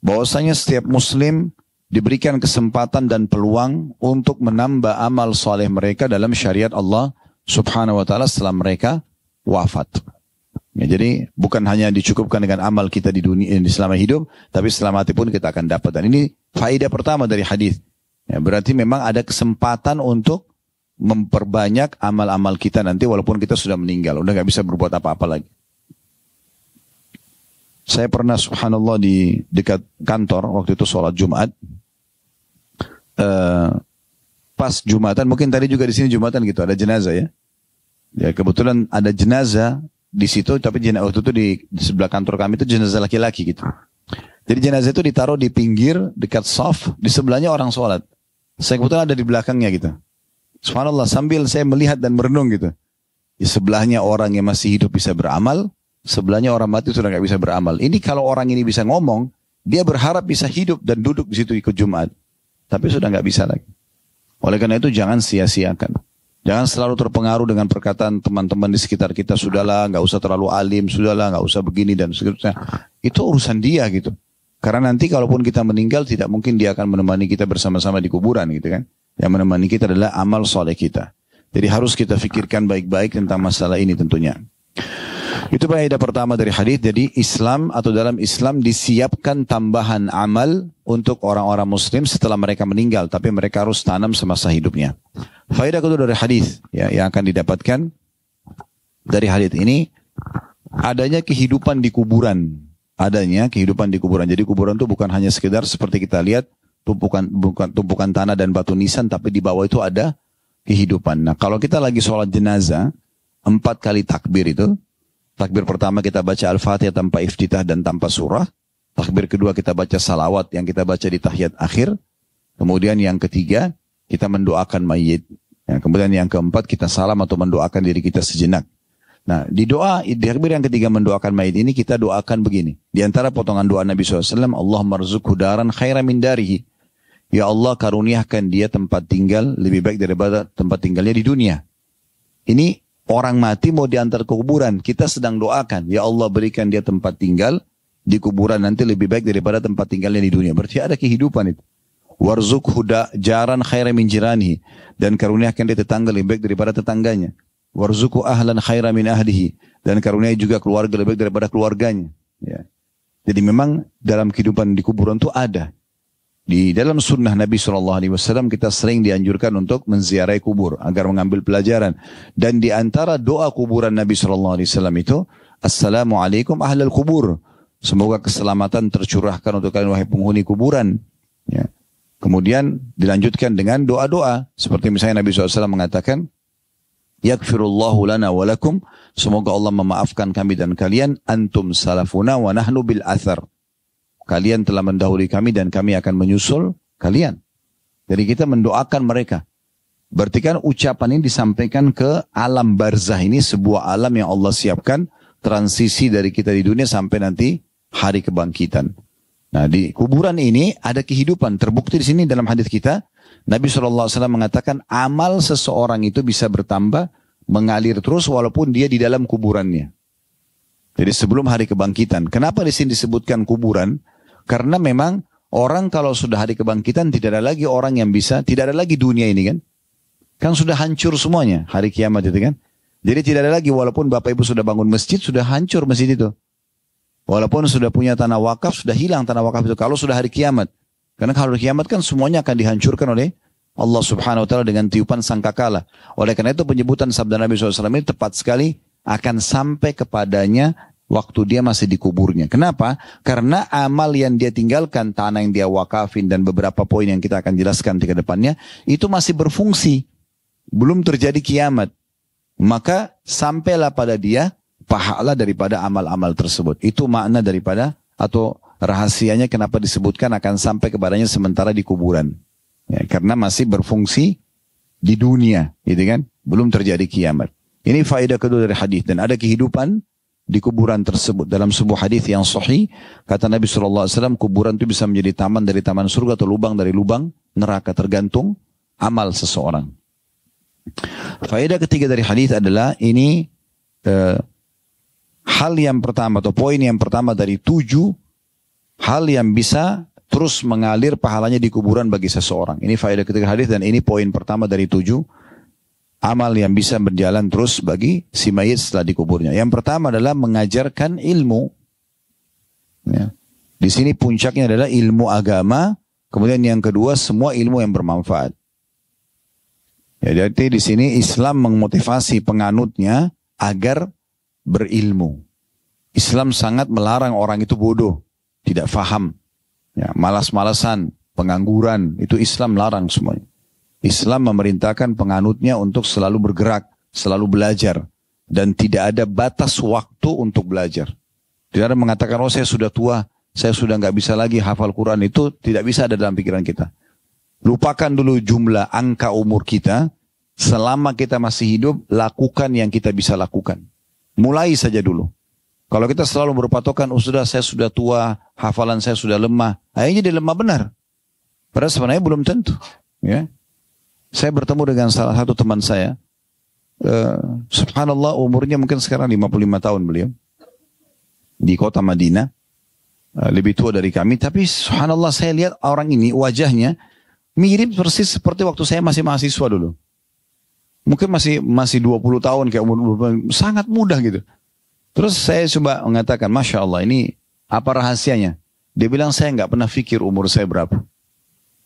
bahwasanya setiap muslim diberikan kesempatan dan peluang untuk menambah amal soleh mereka dalam syariat Allah subhanahu wa ta'ala setelah mereka wafat. Ya, jadi bukan hanya dicukupkan dengan amal kita di dunia di selama hidup, tapi setelah mati pun kita akan dapat. Dan ini faedah pertama dari hadis. Ya, berarti memang ada kesempatan untuk memperbanyak amal-amal kita nanti walaupun kita sudah meninggal. Udah gak bisa berbuat apa-apa lagi. Saya pernah subhanallah di dekat kantor waktu itu sholat Jumat. Pas Jumatan, mungkin tadi juga di sini Jumatan gitu, ada jenazah ya. Ya kebetulan ada jenazah di situ, tapi waktu itu di sebelah kantor kami itu jenazah laki-laki gitu. Jadi jenazah itu ditaruh di pinggir dekat shaf, di sebelahnya orang sholat. Saya kebetulan ada di belakangnya gitu. Subhanallah, sambil saya melihat dan merenung gitu. Di sebelahnya orang yang masih hidup bisa beramal, sebelahnya orang mati sudah nggak bisa beramal. Ini kalau orang ini bisa ngomong, dia berharap bisa hidup dan duduk di situ ikut Jumat. Tapi sudah nggak bisa lagi. Oleh karena itu jangan sia-siakan. Jangan selalu terpengaruh dengan perkataan teman-teman di sekitar kita. Sudahlah, nggak usah terlalu alim. Sudahlah, nggak usah begini dan seterusnya. Itu urusan dia gitu. Karena nanti kalaupun kita meninggal, tidak mungkin dia akan menemani kita bersama-sama di kuburan gitu kan. Yang menemani kita adalah amal soleh kita. Jadi harus kita fikirkan baik-baik tentang masalah ini tentunya. Itu faedah pertama dari hadis. Jadi Islam atau dalam Islam disiapkan tambahan amal untuk orang-orang muslim setelah mereka meninggal, tapi mereka harus tanam semasa hidupnya. Faedah kedua dari hadis ya, yang akan didapatkan dari hadis ini, adanya kehidupan di kuburan. Adanya kehidupan di kuburan. Jadi kuburan itu bukan hanya sekedar seperti kita lihat tumpukan tanah dan batu nisan, tapi di bawah itu ada kehidupan. Nah, kalau kita lagi sholat jenazah 4 kali takbir itu, takbir pertama kita baca Al-Fatihah tanpa iftitah dan tanpa surah. Takbir kedua kita baca salawat yang kita baca di tahiyat akhir. Kemudian yang ketiga kita mendoakan mayit. Ya, kemudian yang keempat kita salam atau mendoakan diri kita sejenak. Nah di takbir yang ketiga mendoakan mayit ini kita doakan begini. Di antara potongan doa Nabi SAW, Allah marzuqhu daran khairan min darihi. Ya Allah karuniakan dia tempat tinggal lebih baik daripada tempat tinggalnya di dunia. Ini orang mati mau diantar ke kuburan. Kita sedang doakan. Ya Allah berikan dia tempat tinggal di kuburan nanti lebih baik daripada tempat tinggalnya di dunia. Berarti ada kehidupan itu. Warzukhu jaran khairan min jiranihi. Dan karuniakan dia tetangga lebih baik daripada tetangganya. Warzuqhu ahlan khairan min ahlihi. Dan karuniai juga keluarga lebih baik daripada keluarganya. Ya. Jadi memang dalam kehidupan di kuburan itu ada. Di dalam sunnah Nabi SAW kita sering dianjurkan untuk menziarahi kubur agar mengambil pelajaran. Dan di antara doa kuburan Nabi SAW itu, Assalamualaikum ahlal kubur. Semoga keselamatan tercurahkan untuk kalian wahai penghuni kuburan. Ya. Kemudian dilanjutkan dengan doa-doa. Seperti misalnya Nabi SAW mengatakan, Yakfirullahu lana walakum. Semoga Allah memaafkan kami dan kalian. Antum salafuna wa nahnu bil athar. Kalian telah mendahului kami dan kami akan menyusul kalian. Jadi kita mendoakan mereka. Berarti kan ucapan ini disampaikan ke alam barzah ini. Sebuah alam yang Allah siapkan. Transisi dari kita di dunia sampai nanti hari kebangkitan. Nah di kuburan ini ada kehidupan. Terbukti di sini dalam hadis kita. Nabi SAW mengatakan amal seseorang itu bisa bertambah. Mengalir terus walaupun dia di dalam kuburannya. Jadi sebelum hari kebangkitan. Kenapa di sini disebutkan kuburan? Karena memang orang kalau sudah hari kebangkitan tidak ada lagi orang yang bisa, tidak ada lagi dunia ini kan. Kan sudah hancur semuanya hari kiamat itu kan. Jadi tidak ada lagi walaupun Bapak Ibu sudah bangun masjid, sudah hancur masjid itu. Walaupun sudah punya tanah wakaf, sudah hilang tanah wakaf itu kalau sudah hari kiamat. Karena kalau hari kiamat kan semuanya akan dihancurkan oleh Allah Subhanahu wa taala dengan tiupan sangkakala. Oleh karena itu penyebutan sabda Nabi SAW ini tepat sekali akan sampai kepadanya waktu dia masih di kuburnya. Kenapa? Karena amal yang dia tinggalkan, tanah yang dia wakafin dan beberapa poin yang kita akan jelaskan di depannya, itu masih berfungsi. Belum terjadi kiamat. Maka sampailah pada dia pahala daripada amal-amal tersebut. Itu makna daripada atau rahasianya kenapa disebutkan akan sampai kepadanya sementara di kuburan. Ya, karena masih berfungsi di dunia. Gitu kan? Belum terjadi kiamat. Ini faedah kedua dari hadis. Dan ada kehidupan di kuburan tersebut. Dalam sebuah hadis yang sahih, kata Nabi SAW, kuburan itu bisa menjadi taman dari taman surga atau lubang dari lubang neraka, tergantung amal seseorang. Faedah ketiga dari hadis adalah ini hal yang pertama atau poin yang pertama dari 7 hal yang bisa terus mengalir pahalanya di kuburan bagi seseorang. Ini faedah ketiga hadis dan ini poin pertama dari 7 amal yang bisa berjalan terus bagi si mayit setelah dikuburnya. Yang pertama adalah mengajarkan ilmu. Ya. Di sini puncaknya adalah ilmu agama. Kemudian yang kedua semua ilmu yang bermanfaat. Ya, jadi di sini Islam memotivasi penganutnya agar berilmu. Islam sangat melarang orang itu bodoh, tidak faham, ya, malas-malasan, pengangguran. Itu Islam larang semuanya. Islam memerintahkan penganutnya untuk selalu bergerak, selalu belajar. Dan tidak ada batas waktu untuk belajar. Tidak ada mengatakan, oh saya sudah tua, saya sudah nggak bisa lagi hafal Quran. Itu tidak bisa ada dalam pikiran kita. Lupakan dulu jumlah angka umur kita. Selama kita masih hidup, lakukan yang kita bisa lakukan. Mulai saja dulu. Kalau kita selalu berpatokan, oh sudah saya sudah tua, hafalan saya sudah lemah. Akhirnya jadi lemah benar. Padahal sebenarnya belum tentu. Ya. Saya bertemu dengan salah satu teman saya. Subhanallah umurnya mungkin sekarang 55 tahun beliau. Di kota Madinah. Lebih tua dari kami. Tapi subhanallah saya lihat orang ini wajahnya mirip persis seperti waktu saya masih mahasiswa dulu. Mungkin masih 20 tahun kayak umur sangat mudah gitu. Terus saya coba mengatakan, Masya Allah ini apa rahasianya? Dia bilang saya nggak pernah pikir umur saya berapa.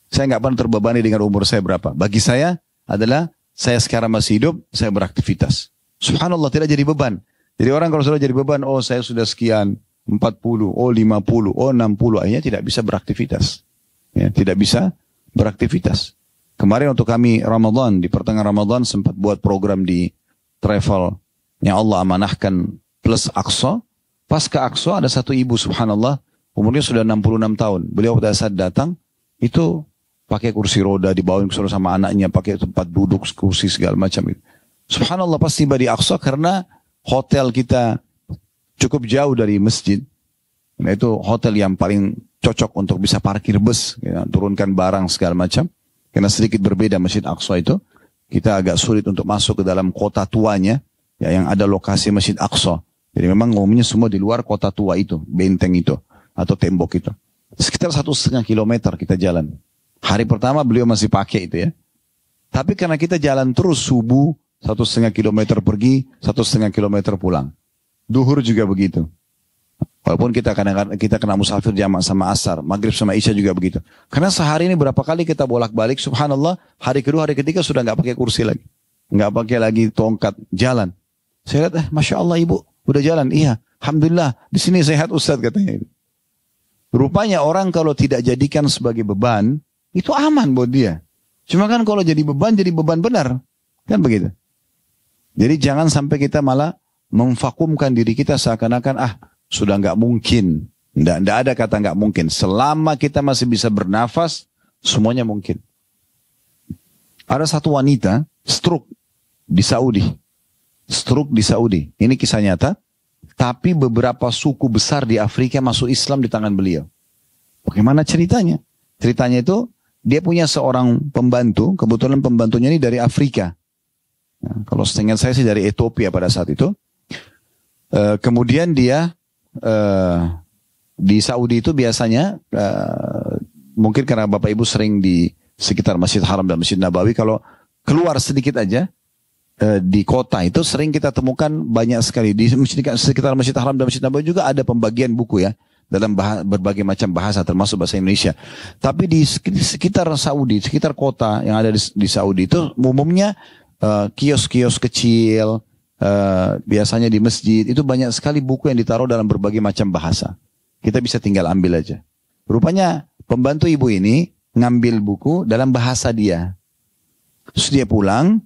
Saya nggak pernah terbebani dengan umur saya berapa. Bagi saya adalah saya sekarang masih hidup, saya beraktivitas. Subhanallah tidak jadi beban. Jadi orang kalau sudah jadi beban, oh saya sudah sekian, 40, oh 50, oh 60, akhirnya tidak bisa beraktivitas. Ya, tidak bisa beraktivitas. Kemarin untuk kami Ramadan, di pertengahan Ramadan sempat buat program di travel yang Allah amanahkan plus Aqsa. Pas ke Aqsa ada satu ibu subhanallah, umurnya sudah 66 tahun. Beliau pada saat datang, itu pakai kursi roda, dibawain sama anaknya, pakai tempat duduk, kursi segala macam itu. Subhanallah pas tiba di Aqsa karena hotel kita cukup jauh dari masjid. Nah itu hotel yang paling cocok untuk bisa parkir bus, ya, turunkan barang segala macam. Karena sedikit berbeda Masjid Aqsa itu, kita agak sulit untuk masuk ke dalam kota tuanya, ya, yang ada lokasi Masjid Aqsa. Jadi memang umumnya semua di luar kota tua itu, benteng itu, atau tembok itu. Sekitar 1,5 kilometer kita jalan. Hari pertama beliau masih pakai itu ya. Tapi karena kita jalan terus subuh, 1,5 kilometer pergi, 1,5 kilometer pulang. Duhur juga begitu. Walaupun kita kadang-kadang kita kena musafir jamak sama asar, maghrib sama isya juga begitu. Karena sehari ini berapa kali kita bolak-balik, subhanallah, hari kedua, hari ketiga sudah nggak pakai kursi lagi. Nggak pakai lagi tongkat, jalan. Saya lihat, Masya Allah ibu, udah jalan. Iya, alhamdulillah, di sini sehat Ustaz katanya. Rupanya orang kalau tidak jadikan sebagai beban, itu aman buat dia. Cuma kan kalau jadi beban benar. Kan begitu. Jadi jangan sampai kita malah memvakumkan diri kita seakan-akan, sudah nggak mungkin. Nggak ada kata nggak mungkin. Selama kita masih bisa bernafas, semuanya mungkin. Ada satu wanita, stroke di Saudi. Stroke di Saudi. Ini kisah nyata. Tapi beberapa suku besar di Afrika masuk Islam di tangan beliau. Bagaimana ceritanya? Ceritanya itu, dia punya seorang pembantu. Kebetulan pembantunya ini dari Afrika. Nah, kalau setengah saya sih dari Ethiopia pada saat itu. Kemudian dia di Saudi itu biasanya mungkin karena Bapak Ibu sering di sekitar Masjid Haram dan Masjid Nabawi, kalau keluar sedikit aja di kota itu sering kita temukan banyak sekali di sekitar Masjid Haram dan Masjid Nabawi juga ada pembagian buku ya dalam berbagai macam bahasa termasuk bahasa Indonesia. Tapi di sekitar Saudi, sekitar kota yang ada di Saudi itu umumnya kios-kios kecil. Biasanya di masjid itu banyak sekali buku yang ditaruh dalam berbagai macam bahasa. Kita bisa tinggal ambil aja. Rupanya pembantu ibu ini ngambil buku dalam bahasa dia. Terus dia pulang,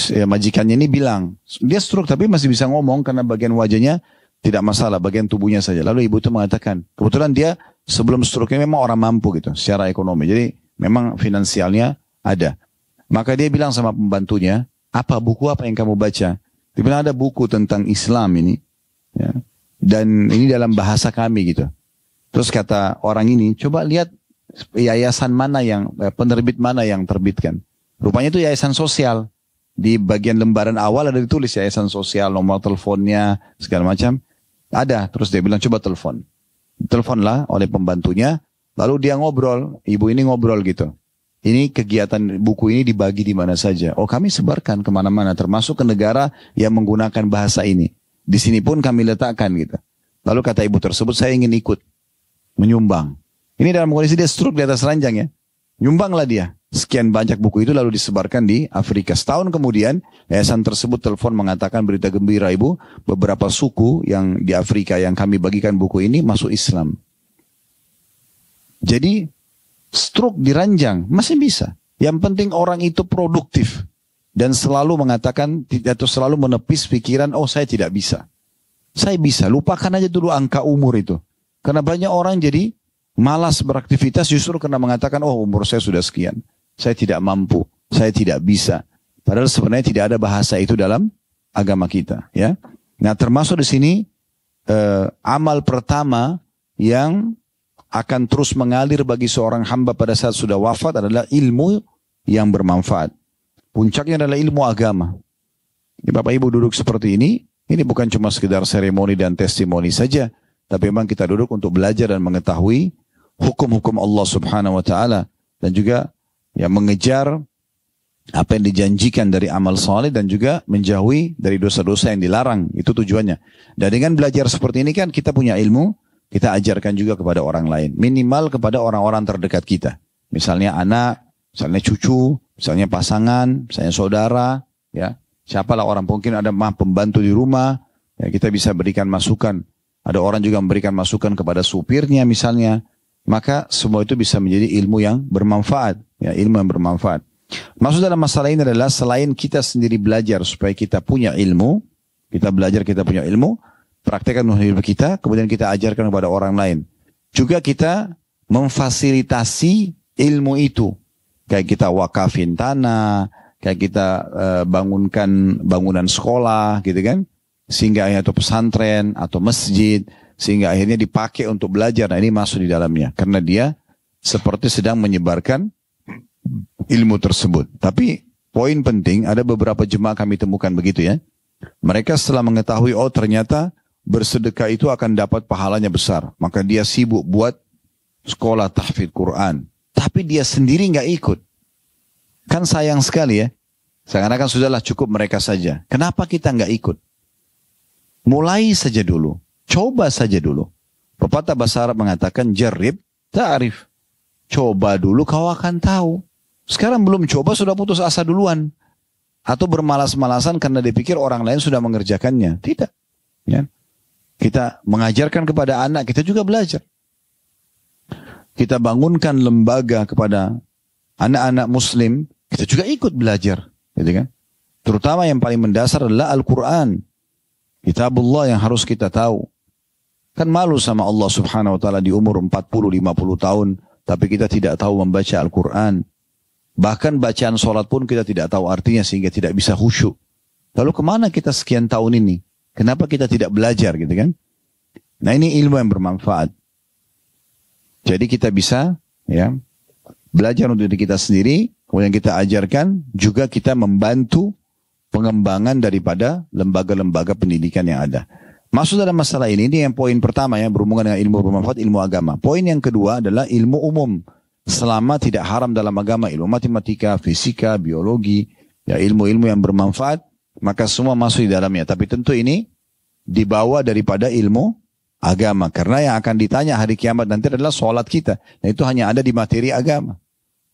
majikannya ini bilang, dia stroke tapi masih bisa ngomong karena bagian wajahnya tidak masalah, bagian tubuhnya saja. Lalu ibu itu mengatakan, kebetulan dia sebelum stroke ini memang orang mampu gitu, secara ekonomi. Jadi memang finansialnya ada. Maka dia bilang sama pembantunya, buku apa yang kamu baca? Dia bilang ada buku tentang Islam ini. Ya. Dan ini dalam bahasa kami gitu. Terus kata orang ini, coba lihat yayasan mana yang, penerbit mana yang terbitkan. Rupanya itu yayasan sosial. Di bagian lembaran awal ada ditulis yayasan sosial, nomor teleponnya, segala macam. Ada. Terus dia bilang coba telepon. Teleponlah oleh pembantunya. Lalu dia ngobrol. Ibu ini ngobrol gitu. Ini kegiatan buku ini dibagi di mana saja. Oh kami sebarkan kemana-mana termasuk ke negara yang menggunakan bahasa ini. Di sini pun kami letakkan gitu. Lalu kata ibu tersebut saya ingin ikut menyumbang. Ini dalam kondisi dia stroke di atas ranjang ya. Nyumbanglah dia. Sekian banyak buku itu lalu disebarkan di Afrika. Setahun kemudian yayasan tersebut telepon mengatakan berita gembira ibu. Beberapa suku yang di Afrika yang kami bagikan buku ini masuk Islam. Jadi stroke di ranjang masih bisa. Yang penting orang itu produktif dan selalu mengatakan atau selalu menepis pikiran, saya tidak bisa. Saya bisa. Lupakan aja dulu angka umur itu. Karena banyak orang jadi malas beraktivitas justru karena mengatakan, umur saya sudah sekian. Saya tidak mampu. Saya tidak bisa. Padahal sebenarnya tidak ada bahasa itu dalam agama kita. Ya. Nah termasuk di sini amal pertama yang akan terus mengalir bagi seorang hamba pada saat sudah wafat adalah ilmu yang bermanfaat. Puncaknya adalah ilmu agama. Ini Bapak Ibu duduk seperti ini bukan cuma sekedar seremoni dan testimoni saja, tapi memang kita duduk untuk belajar dan mengetahui hukum-hukum Allah Subhanahu wa taala dan juga mengejar apa yang dijanjikan dari amal saleh dan juga menjauhi dari dosa-dosa yang dilarang. Itu tujuannya. Dan dengan belajar seperti ini kan kita punya ilmu. Kita ajarkan juga kepada orang lain. Minimal kepada orang-orang terdekat kita. Misalnya anak, misalnya cucu, misalnya pasangan, misalnya saudara. Ya, siapalah orang, mungkin ada pembantu di rumah. Ya, kita bisa berikan masukan. Ada orang juga memberikan masukan kepada supirnya misalnya. Maka semua itu bisa menjadi ilmu yang bermanfaat. Ya, ilmu yang bermanfaat. Maksud dalam masalah ini adalah selain kita sendiri belajar supaya kita punya ilmu. Kita belajar, kita punya ilmu. Praktekkan hidup kita, kemudian kita ajarkan kepada orang lain. Juga kita memfasilitasi ilmu itu. Kayak kita wakafin tanah, kayak kita bangunkan bangunan sekolah gitu kan. Sehingga atau pesantren atau masjid. sehingga akhirnya dipakai untuk belajar. Nah ini masuk di dalamnya. Karena dia seperti sedang menyebarkan ilmu tersebut. Tapi poin penting, ada beberapa jemaah kami temukan begitu ya. Mereka setelah mengetahui, oh ternyata bersedekah itu akan dapat pahalanya besar. Maka dia sibuk buat sekolah tahfidz Quran. Tapi dia sendiri nggak ikut. Kan sayang sekali ya. Seakan-akan sudahlah cukup mereka saja. Kenapa kita nggak ikut? Mulai saja dulu. Coba saja dulu. Pepatah bahasa Arab mengatakan, jarib ta'rif. Coba dulu kau akan tahu. Sekarang belum coba sudah putus asa duluan. Atau bermalas-malasan karena dipikir orang lain sudah mengerjakannya. Tidak. Ya. Kita mengajarkan kepada anak, kita juga belajar. Kita bangunkan lembaga kepada anak-anak muslim, kita juga ikut belajar. Gitu kan? Terutama yang paling mendasar adalah Al-Quran. Kitabullah yang harus kita tahu. Kan malu sama Allah subhanahu wa ta'ala di umur 40-50 tahun. Tapi kita tidak tahu membaca Al-Quran. Bahkan bacaan sholat pun kita tidak tahu artinya sehingga tidak bisa khusyuk. Lalu kemana kita sekian tahun ini? Kenapa kita tidak belajar gitu kan? Nah ini ilmu yang bermanfaat. Jadi kita bisa ya belajar untuk diri kita sendiri. Kemudian kita ajarkan, juga kita membantu pengembangan daripada lembaga-lembaga pendidikan yang ada. Masuk dalam masalah ini yang poin pertama ya, berhubungan dengan ilmu bermanfaat, ilmu agama. Poin yang kedua adalah ilmu umum. Selama tidak haram dalam agama, ilmu matematika, fisika, biologi, ya ilmu-ilmu yang bermanfaat, maka semua masuk di dalamnya. Tapi tentu ini dibawa daripada ilmu agama. Karena yang akan ditanya hari kiamat nanti adalah sholat kita. Nah itu hanya ada di materi agama.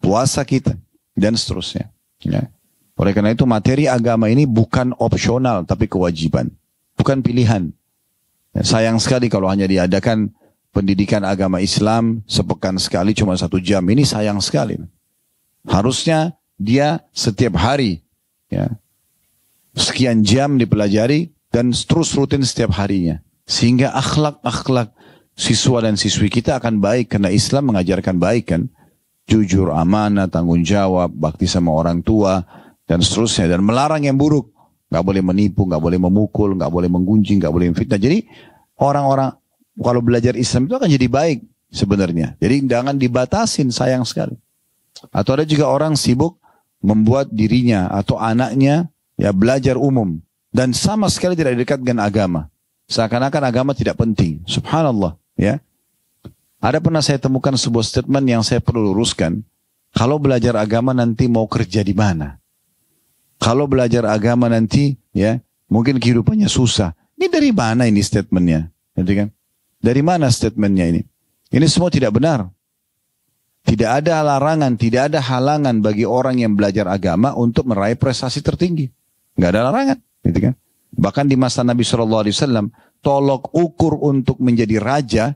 Puasa kita. Dan seterusnya. Ya. Oleh karena itu materi agama ini bukan opsional tapi kewajiban. Bukan pilihan. Ya, sayang sekali kalau hanya diadakan pendidikan agama Islam sepekan sekali cuma 1 jam. Ini sayang sekali. Harusnya dia setiap hari ya, sekian jam dipelajari dan terus rutin setiap harinya. Sehingga akhlak-akhlak siswa dan siswi kita akan baik. Karena Islam mengajarkan baik kan. Jujur, amanah, tanggung jawab, bakti sama orang tua, dan seterusnya. Dan melarang yang buruk. Gak boleh menipu, gak boleh memukul, gak boleh menggunjing, gak boleh memfitnah. Jadi orang-orang kalau belajar Islam itu akan jadi baik sebenarnya. Jadi jangan dibatasin, sayang sekali. Atau ada juga orang sibuk membuat dirinya atau anaknya ya belajar umum. Dan sama sekali tidak dekat dengan agama. Seakan-akan agama tidak penting. Subhanallah. Ya. Ada pernah saya temukan sebuah statement yang saya perlu luruskan. Kalau belajar agama nanti mau kerja di mana? Kalau belajar agama nanti ya mungkin kehidupannya susah. Ini dari mana ini statementnya? Gitu kan? Dari mana statementnya ini? Ini semua tidak benar. Tidak ada larangan, tidak ada halangan bagi orang yang belajar agama untuk meraih prestasi tertinggi. Nggak ada larangan. Gitu kan? Bahkan di masa Nabi SAW, tolok ukur untuk menjadi raja,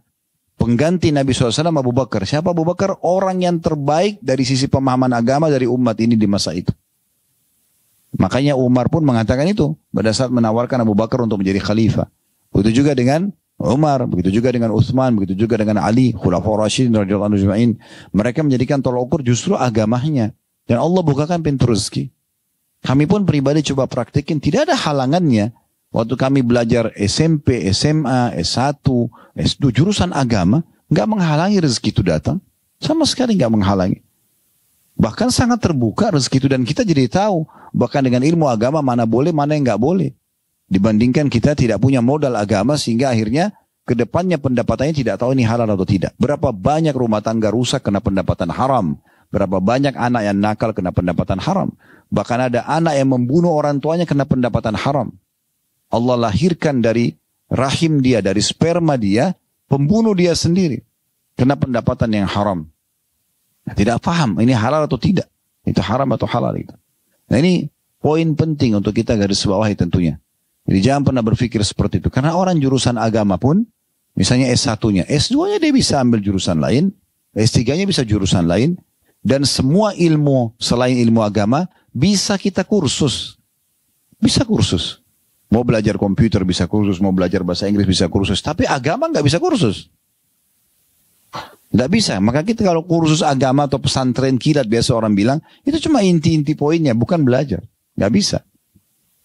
pengganti Nabi SAW Abu Bakar. Siapa Abu Bakar? Orang yang terbaik dari sisi pemahaman agama dari umat ini di masa itu. Makanya Umar pun mengatakan itu pada saat menawarkan Abu Bakar untuk menjadi khalifah. Begitu juga dengan Umar, begitu juga dengan Utsman, begitu juga dengan Ali, Khulafaur Rasyidin radhiyallahu anhum ajma'in. Mereka menjadikan tolok ukur justru agamanya. Dan Allah bukakan pintu rezeki. Kami pun pribadi coba praktekin, tidak ada halangannya. Waktu kami belajar SMP, SMA, S1, S2, jurusan agama, nggak menghalangi rezeki itu datang. Sama sekali nggak menghalangi. Bahkan sangat terbuka rezeki itu, dan kita jadi tahu, bahkan dengan ilmu agama mana boleh, mana yang nggak boleh. Dibandingkan kita tidak punya modal agama, sehingga akhirnya kedepannya pendapatannya tidak tahu ini halal atau tidak. Berapa banyak rumah tangga rusak kena pendapatan haram. Berapa banyak anak yang nakal kena pendapatan haram. Bahkan ada anak yang membunuh orang tuanya kena pendapatan haram. Allah lahirkan dari rahim dia, dari sperma dia, pembunuh dia sendiri. Kena pendapatan yang haram. Nah, tidak paham ini halal atau tidak. Itu haram atau halal itu. Nah ini poin penting untuk kita garis bawahi tentunya. Jadi jangan pernah berpikir seperti itu. Karena orang jurusan agama pun, misalnya S1-nya, S2-nya dia bisa ambil jurusan lain, S3-nya bisa jurusan lain, dan semua ilmu selain ilmu agama bisa kita kursus. Bisa kursus. Mau belajar komputer bisa kursus, mau belajar bahasa Inggris bisa kursus, tapi agama nggak bisa kursus. Nggak bisa. Maka kita kalau kursus agama atau pesantren kilat biasa orang bilang, itu cuma inti-inti poinnya, bukan belajar. Nggak bisa.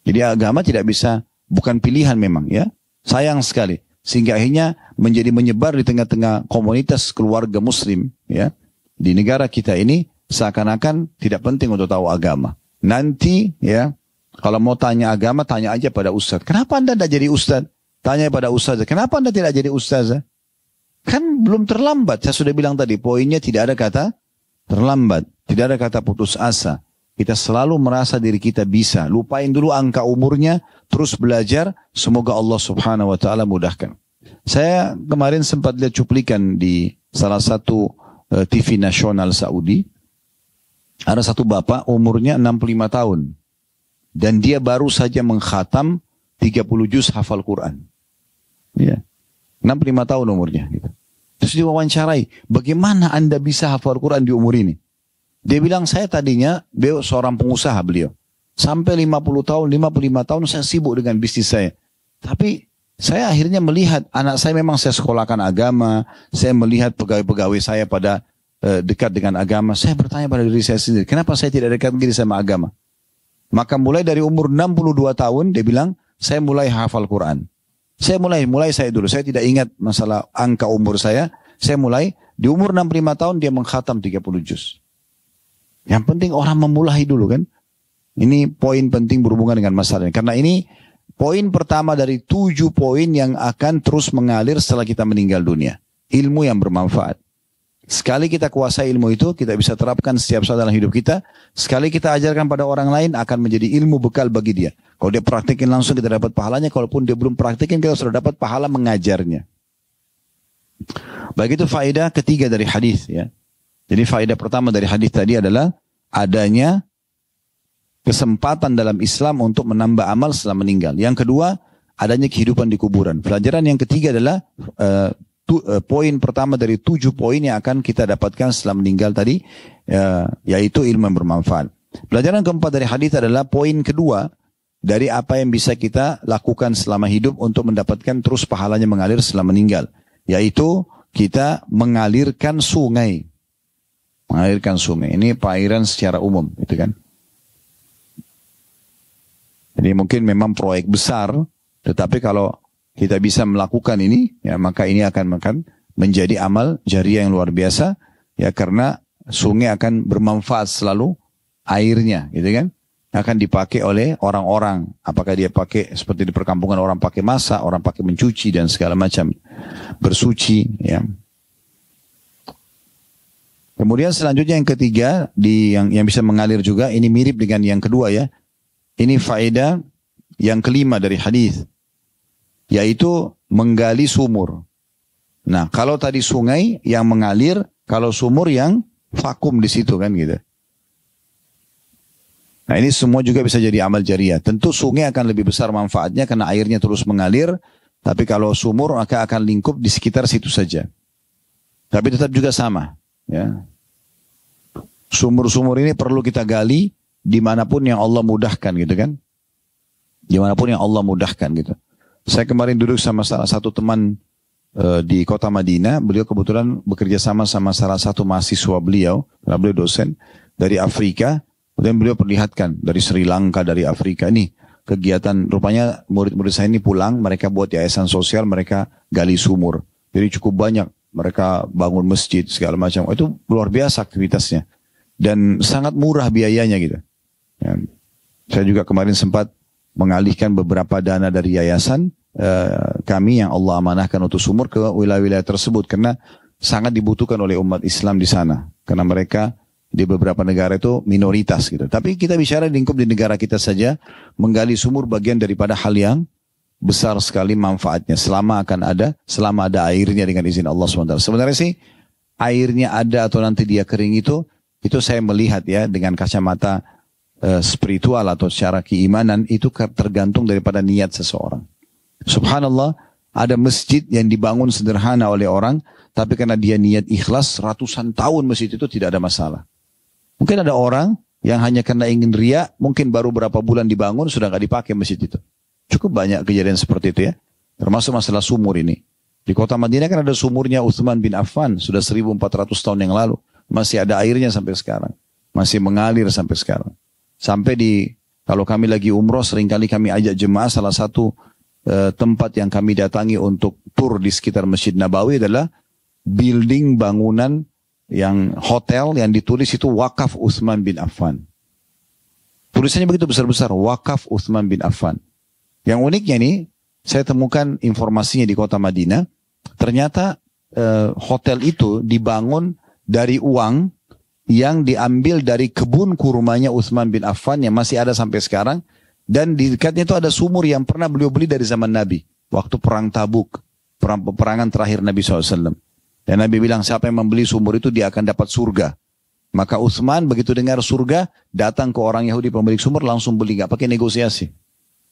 Jadi agama tidak bisa, bukan pilihan memang ya. Sayang sekali. sehingga akhirnya menjadi menyebar di tengah-tengah komunitas keluarga muslim ya. Di negara kita ini seakan-akan tidak penting untuk tahu agama. Nanti ya, kalau mau tanya agama, tanya aja pada ustaz. Kenapa Anda tidak jadi ustaz? Tanya pada ustaz. Kenapa Anda tidak jadi ustaz? Kan belum terlambat. Saya sudah bilang tadi, poinnya tidak ada kata terlambat. Tidak ada kata putus asa. Kita selalu merasa diri kita bisa. Lupain dulu angka umurnya, terus belajar. Semoga Allah subhanahu wa ta'ala mudahkan. Saya kemarin sempat lihat cuplikan di salah satu TV nasional Saudi. Ada satu bapak umurnya 65 tahun. Dan dia baru saja mengkhatam 30 juz hafal Quran. Ya. 65 tahun umurnya. Gitu. Terus diwawancarai, bagaimana Anda bisa hafal Quran di umur ini? Dia bilang, saya tadinya, beliau seorang pengusaha beliau. Sampai 50 tahun, 55 tahun saya sibuk dengan bisnis saya. Tapi saya akhirnya melihat anak saya memang saya sekolahkan agama. Saya melihat pegawai-pegawai saya pada dekat dengan agama. Saya bertanya pada diri saya sendiri, kenapa saya tidak dekat diri sama agama? Maka mulai dari umur 62 tahun, dia bilang, saya mulai hafal Quran. Saya mulai saya dulu. Saya tidak ingat masalah angka umur saya. Saya mulai, di umur 65 tahun dia mengkhatam 30 juz. Yang penting orang memulai dulu kan. Ini poin penting berhubungan dengan masalah ini. Karena ini poin pertama dari 7 poin yang akan terus mengalir setelah kita meninggal dunia. Ilmu yang bermanfaat. Sekali kita kuasai ilmu itu, kita bisa terapkan setiap saat dalam hidup kita. Sekali kita ajarkan pada orang lain, akan menjadi ilmu bekal bagi dia. Kalau dia praktikin langsung, kita dapat pahalanya. Kalaupun dia belum praktikin, kita sudah dapat pahala mengajarnya. Baik, itu faedah ketiga dari hadis ya. Jadi faedah pertama dari hadis tadi adalah adanya kesempatan dalam Islam untuk menambah amal setelah meninggal. Yang kedua, adanya kehidupan di kuburan. Pelajaran yang ketiga adalah poin pertama dari 7 poin yang akan kita dapatkan setelah meninggal tadi, yaitu ilmu yang bermanfaat. Pelajaran keempat dari hadis adalah poin kedua dari apa yang bisa kita lakukan selama hidup untuk mendapatkan terus pahalanya mengalir setelah meninggal, yaitu kita mengalirkan sungai. Mengalirkan sungai. Ini perairan secara umum, gitu kan. Jadi mungkin memang proyek besar, tetapi kalau kita bisa melakukan ini, ya maka ini akan menjadi amal jariah yang luar biasa, ya karena sungai akan bermanfaat selalu airnya, gitu kan. Akan dipakai oleh orang-orang. Apakah dia pakai seperti di perkampungan orang pakai masak, orang pakai mencuci dan segala macam, bersuci, ya. Kemudian selanjutnya yang ketiga yang bisa mengalir juga, ini mirip dengan yang kedua ya. Ini faedah yang kelima dari hadis, yaitu menggali sumur. Nah, kalau tadi sungai yang mengalir, kalau sumur yang vakum di situ kan gitu. Nah, ini semua juga bisa jadi amal jariah. Tentu sungai akan lebih besar manfaatnya karena airnya terus mengalir, tapi kalau sumur maka akan lingkup di sekitar situ saja. Tapi tetap juga sama, ya. Sumur-sumur ini perlu kita gali dimanapun yang Allah mudahkan gitu kan. Dimanapun yang Allah mudahkan gitu. Saya kemarin duduk sama salah satu teman di kota Madinah. Beliau kebetulan bekerja sama salah satu mahasiswa beliau. Karena beliau dosen dari Afrika. Kemudian beliau perlihatkan dari Sri Lanka, dari Afrika. Ini kegiatan, rupanya murid-murid saya ini pulang. Mereka buat yayasan sosial, mereka gali sumur. Jadi cukup banyak. Mereka bangun masjid segala macam. Itu luar biasa aktivitasnya. Dan sangat murah biayanya gitu. Ya. Saya juga kemarin sempat mengalihkan beberapa dana dari yayasan kami yang Allah amanahkan untuk sumur ke wilayah-wilayah tersebut. Karena sangat dibutuhkan oleh umat Islam di sana. Karena mereka di beberapa negara itu minoritas gitu. Tapi kita bicara lingkup di negara kita saja. Menggali sumur bagian daripada hal yang besar sekali manfaatnya. Selama ada airnya dengan izin Allah SWT. Sebenarnya sih airnya ada atau nanti dia kering itu saya melihat ya dengan kacamata spiritual atau secara keimanan, itu tergantung daripada niat seseorang. Subhanallah, ada masjid yang dibangun sederhana oleh orang, tapi karena dia niat ikhlas, ratusan tahun masjid itu tidak ada masalah. Mungkin ada orang yang hanya karena ingin riya, mungkin baru berapa bulan dibangun, sudah nggak dipakai masjid itu. Cukup banyak kejadian seperti itu ya, termasuk masalah sumur ini. Di kota Madinah kan ada sumurnya Utsman bin Affan, sudah 1400 tahun yang lalu. Masih ada airnya sampai sekarang. Masih mengalir sampai sekarang. Sampai kalau kami lagi umroh, seringkali kami ajak jemaah salah satu tempat yang kami datangi untuk tur di sekitar Masjid Nabawi adalah building bangunan yang hotel yang ditulis itu Wakaf Utsman bin Affan. Tulisannya begitu besar-besar, Wakaf Utsman bin Affan. Yang uniknya nih, saya temukan informasinya di kota Madinah. Ternyata hotel itu dibangun dari uang yang diambil dari kebun kurmanya Utsman bin Affan yang masih ada sampai sekarang. Dan di dekatnya itu ada sumur yang pernah beliau beli dari zaman Nabi. Waktu perang Tabuk, peperangan terakhir Nabi SAW. Dan Nabi bilang siapa yang membeli sumur itu dia akan dapat surga. Maka Utsman begitu dengar surga, datang ke orang Yahudi pemilik sumur langsung beli, gak pakai negosiasi.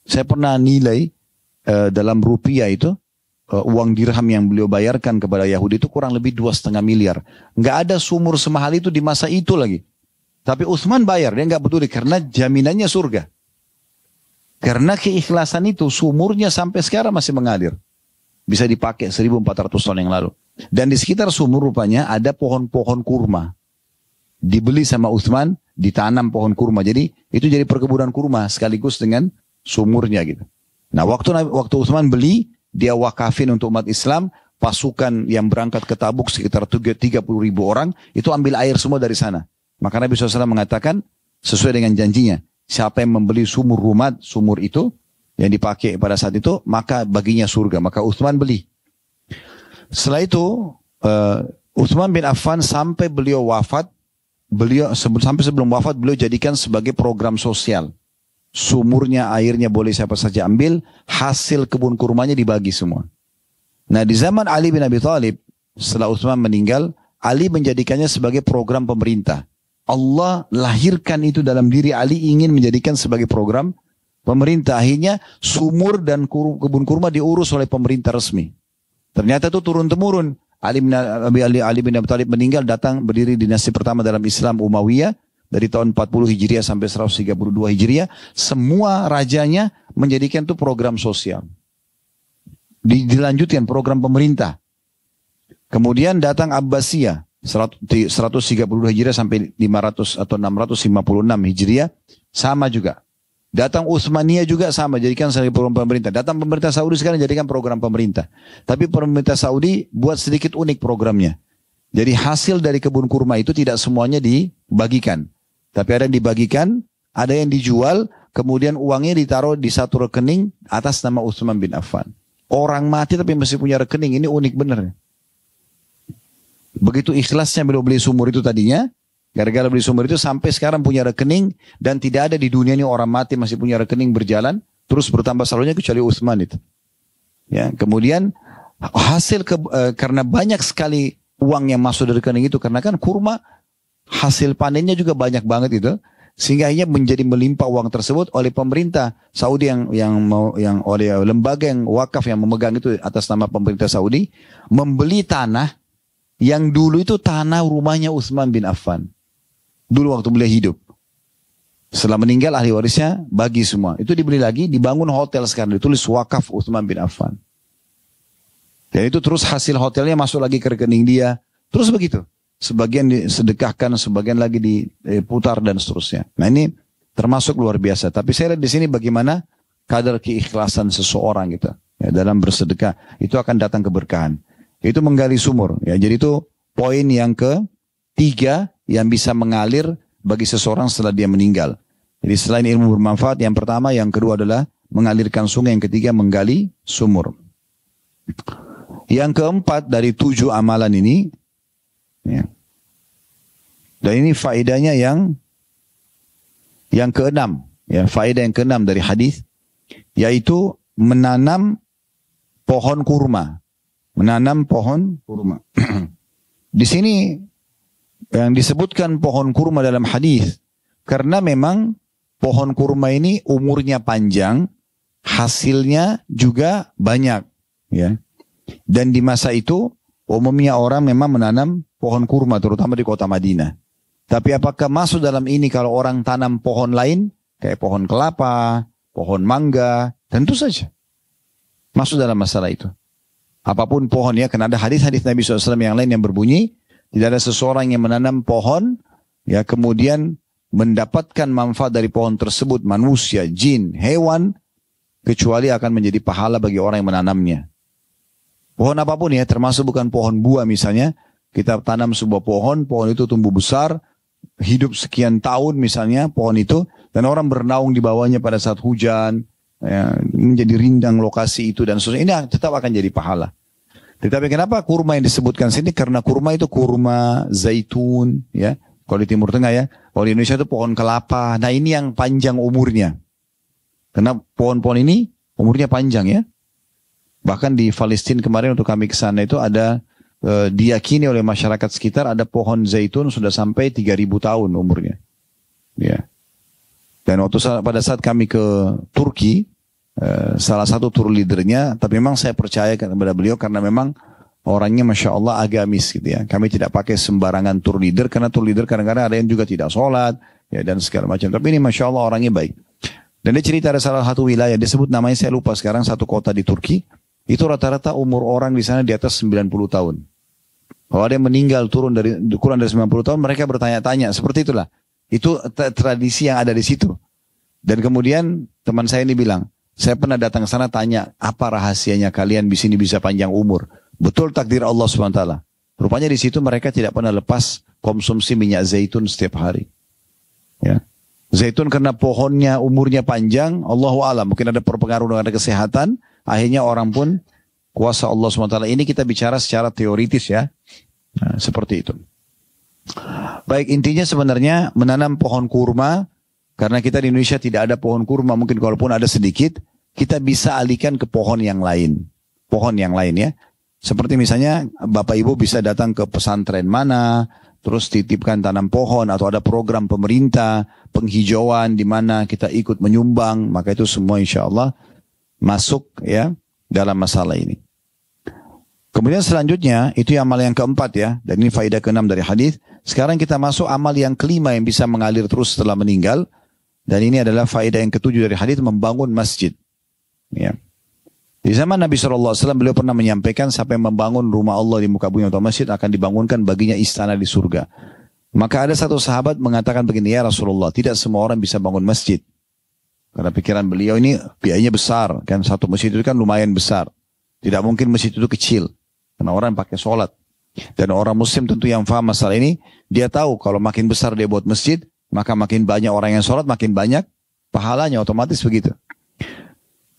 Saya pernah nilai dalam rupiah itu, uang dirham yang beliau bayarkan kepada Yahudi itu kurang lebih 2,5 miliar. Gak ada sumur semahal itu di masa itu lagi. Tapi Utsman bayar, dia gak peduli karena jaminannya surga. Karena keikhlasan itu sumurnya sampai sekarang masih mengalir. Bisa dipakai 1400 tahun yang lalu. Dan di sekitar sumur rupanya ada pohon-pohon kurma. Dibeli sama Utsman, ditanam pohon kurma. Jadi itu jadi perkebunan kurma sekaligus dengan sumurnya gitu. Nah waktu Utsman beli, dia wakafin untuk umat Islam. Pasukan yang berangkat ke Tabuk sekitar 30.000 orang, itu ambil air semua dari sana. Maka Nabi SAW mengatakan sesuai dengan janjinya. Siapa yang membeli sumur rumat, sumur itu yang dipakai pada saat itu, maka baginya surga. Maka Utsman beli. Setelah itu, Utsman bin Affan sampai beliau wafat, sampai sebelum wafat beliau jadikan sebagai program sosial. Sumurnya, airnya boleh siapa saja ambil, hasil kebun kurmanya dibagi semua. Nah di zaman Ali bin Abi Thalib, setelah Utsman meninggal, Ali menjadikannya sebagai program pemerintah. Allah lahirkan itu dalam diri Ali ingin menjadikan sebagai program pemerintah. Akhirnya sumur dan kebun kurma diurus oleh pemerintah resmi. Ternyata itu turun-temurun. Ali bin Abi Thalib meninggal, datang berdiri dinasti pertama dalam Islam Umayyah. Dari tahun 40 Hijriah sampai 132 Hijriah. Semua rajanya menjadikan itu program sosial. Dilanjutkan program pemerintah. Kemudian datang Abbasiyah. 132 Hijriah sampai 500 atau 656 Hijriah sama juga. Datang Utsmaniyah juga sama, jadikan sebagai program pemerintah. Datang pemerintah Saudi sekarang jadikan program pemerintah. Tapi pemerintah Saudi buat sedikit unik programnya. Jadi hasil dari kebun kurma itu tidak semuanya dibagikan. Tapi ada yang dibagikan, ada yang dijual, kemudian uangnya ditaruh di satu rekening atas nama Utsman bin Affan. Orang mati tapi masih punya rekening, ini unik benar. Begitu ikhlasnya beliau beli sumur itu tadinya, gara-gara beli sumur itu sampai sekarang punya rekening, dan tidak ada di dunia ini orang mati masih punya rekening berjalan, terus bertambah saldonya kecuali Utsman itu. Ya, kemudian hasil karena banyak sekali uang yang masuk dari rekening itu, karena kan kurma hasil panennya juga banyak banget itu, sehingga akhirnya menjadi melimpah uang tersebut oleh pemerintah Saudi yang oleh lembaga yang wakaf yang memegang itu atas nama pemerintah Saudi, membeli tanah yang dulu itu tanah rumahnya Utsman bin Affan. Dulu waktu beliau hidup. Setelah meninggal ahli warisnya bagi semua. Itu dibeli lagi, dibangun hotel sekarang. Ditulis Wakaf Utsman bin Affan. Dan itu terus hasil hotelnya masuk lagi ke rekening dia. Terus begitu. Sebagian disedekahkan, sebagian lagi diputar dan seterusnya. Nah ini termasuk luar biasa. Tapi saya lihat di sini bagaimana kadar keikhlasan seseorang gitu. Ya, dalam bersedekah. Itu akan datang keberkahan. Itu menggali sumur. Ya, jadi itu poin yang ketiga yang bisa mengalir bagi seseorang setelah dia meninggal. Jadi selain ilmu bermanfaat, yang pertama, yang kedua adalah mengalirkan sungai, yang ketiga menggali sumur. Yang keempat dari 7 amalan ini, ya, dan ini faedahnya yang keenam, ya, faedah yang keenam dari hadis, yaitu menanam pohon kurma. Menanam pohon kurma. Di sini yang disebutkan pohon kurma dalam hadis, karena memang pohon kurma ini umurnya panjang, hasilnya juga banyak, ya. Dan di masa itu umumnya orang memang menanam pohon kurma, terutama di kota Madinah. Tapi apakah masuk dalam ini kalau orang tanam pohon lain, kayak pohon kelapa, pohon mangga? Tentu saja masuk dalam masalah itu. Apapun pohon, ya, karena ada hadis-hadis Nabi SAW yang lain yang berbunyi, tidak ada seseorang yang menanam pohon, ya, kemudian mendapatkan manfaat dari pohon tersebut, manusia, jin, hewan, kecuali akan menjadi pahala bagi orang yang menanamnya. Pohon apapun ya, termasuk bukan pohon buah misalnya, kita tanam sebuah pohon itu tumbuh besar, hidup sekian tahun misalnya pohon itu, dan orang bernaung di bawahnya pada saat hujan, ya, menjadi rindang lokasi itu dan seterusnya, ini tetap akan jadi pahala. Tetapi kenapa kurma yang disebutkan sini? Karena kurma itu kurma, zaitun, ya. Kalau di Timur Tengah ya, kalau di Indonesia itu pohon kelapa. Nah ini yang panjang umurnya. Karena pohon-pohon ini umurnya panjang ya. Bahkan di Palestina kemarin untuk kami ke sana itu ada diyakini oleh masyarakat sekitar ada pohon zaitun sudah sampai 3.000 tahun umurnya. Ya. Dan pada saat kami ke Turki, salah satu tour leadernya, tapi memang saya percaya kepada beliau karena memang orangnya Masya Allah agamis gitu ya. Kami tidak pakai sembarangan tour leader, karena tour leader kadang-kadang ada yang juga tidak sholat ya, dan segala macam. Tapi ini Masya Allah orangnya baik. Dan dia cerita ada salah satu wilayah, disebut namanya saya lupa sekarang, satu kota di Turki. Itu rata-rata umur orang di sana di atas 90 tahun. Kalau ada yang meninggal kurang dari 90 tahun, mereka bertanya-tanya. Seperti itulah. Itu tradisi yang ada di situ. Dan kemudian teman saya ini bilang, saya pernah datang ke sana tanya, apa rahasianya kalian di sini bisa panjang umur? Betul takdir Allah SWT. Rupanya di situ mereka tidak pernah lepas konsumsi minyak zaitun setiap hari. Ya. Zaitun karena pohonnya umurnya panjang, Allahu a'lam, mungkin ada berpengaruh dengan kesehatan. Akhirnya orang pun kuasa Allah SWT. Ini kita bicara secara teoritis ya. Nah, seperti itu. Baik, intinya sebenarnya menanam pohon kurma. Karena kita di Indonesia tidak ada pohon kurma. Mungkin kalaupun ada sedikit, kita bisa alihkan ke pohon yang lain. Pohon yang lain ya. Seperti misalnya Bapak Ibu bisa datang ke pesantren mana, terus titipkan tanam pohon, atau ada program pemerintah, penghijauan di mana kita ikut menyumbang. Maka itu semua insya Allah masuk ya dalam masalah ini. Kemudian selanjutnya itu amal yang keempat ya, dan ini faedah keenam dari hadis. Sekarang kita masuk amal yang kelima yang bisa mengalir terus setelah meninggal, dan ini adalah faedah yang ketujuh dari hadis, membangun masjid. Ya. Di zaman Nabi SAW beliau pernah menyampaikan sampai membangun rumah Allah di muka bumi atau masjid akan dibangunkan baginya istana di surga. Maka ada satu sahabat mengatakan begini, ya Rasulullah, tidak semua orang bisa bangun masjid. Karena pikiran beliau ini biayanya besar. Kan satu masjid itu kan lumayan besar. Tidak mungkin masjid itu kecil. Karena orang pakai sholat. Dan orang muslim tentu yang faham masalah ini, dia tahu kalau makin besar dia buat masjid, maka makin banyak orang yang sholat, makin banyak pahalanya, otomatis begitu.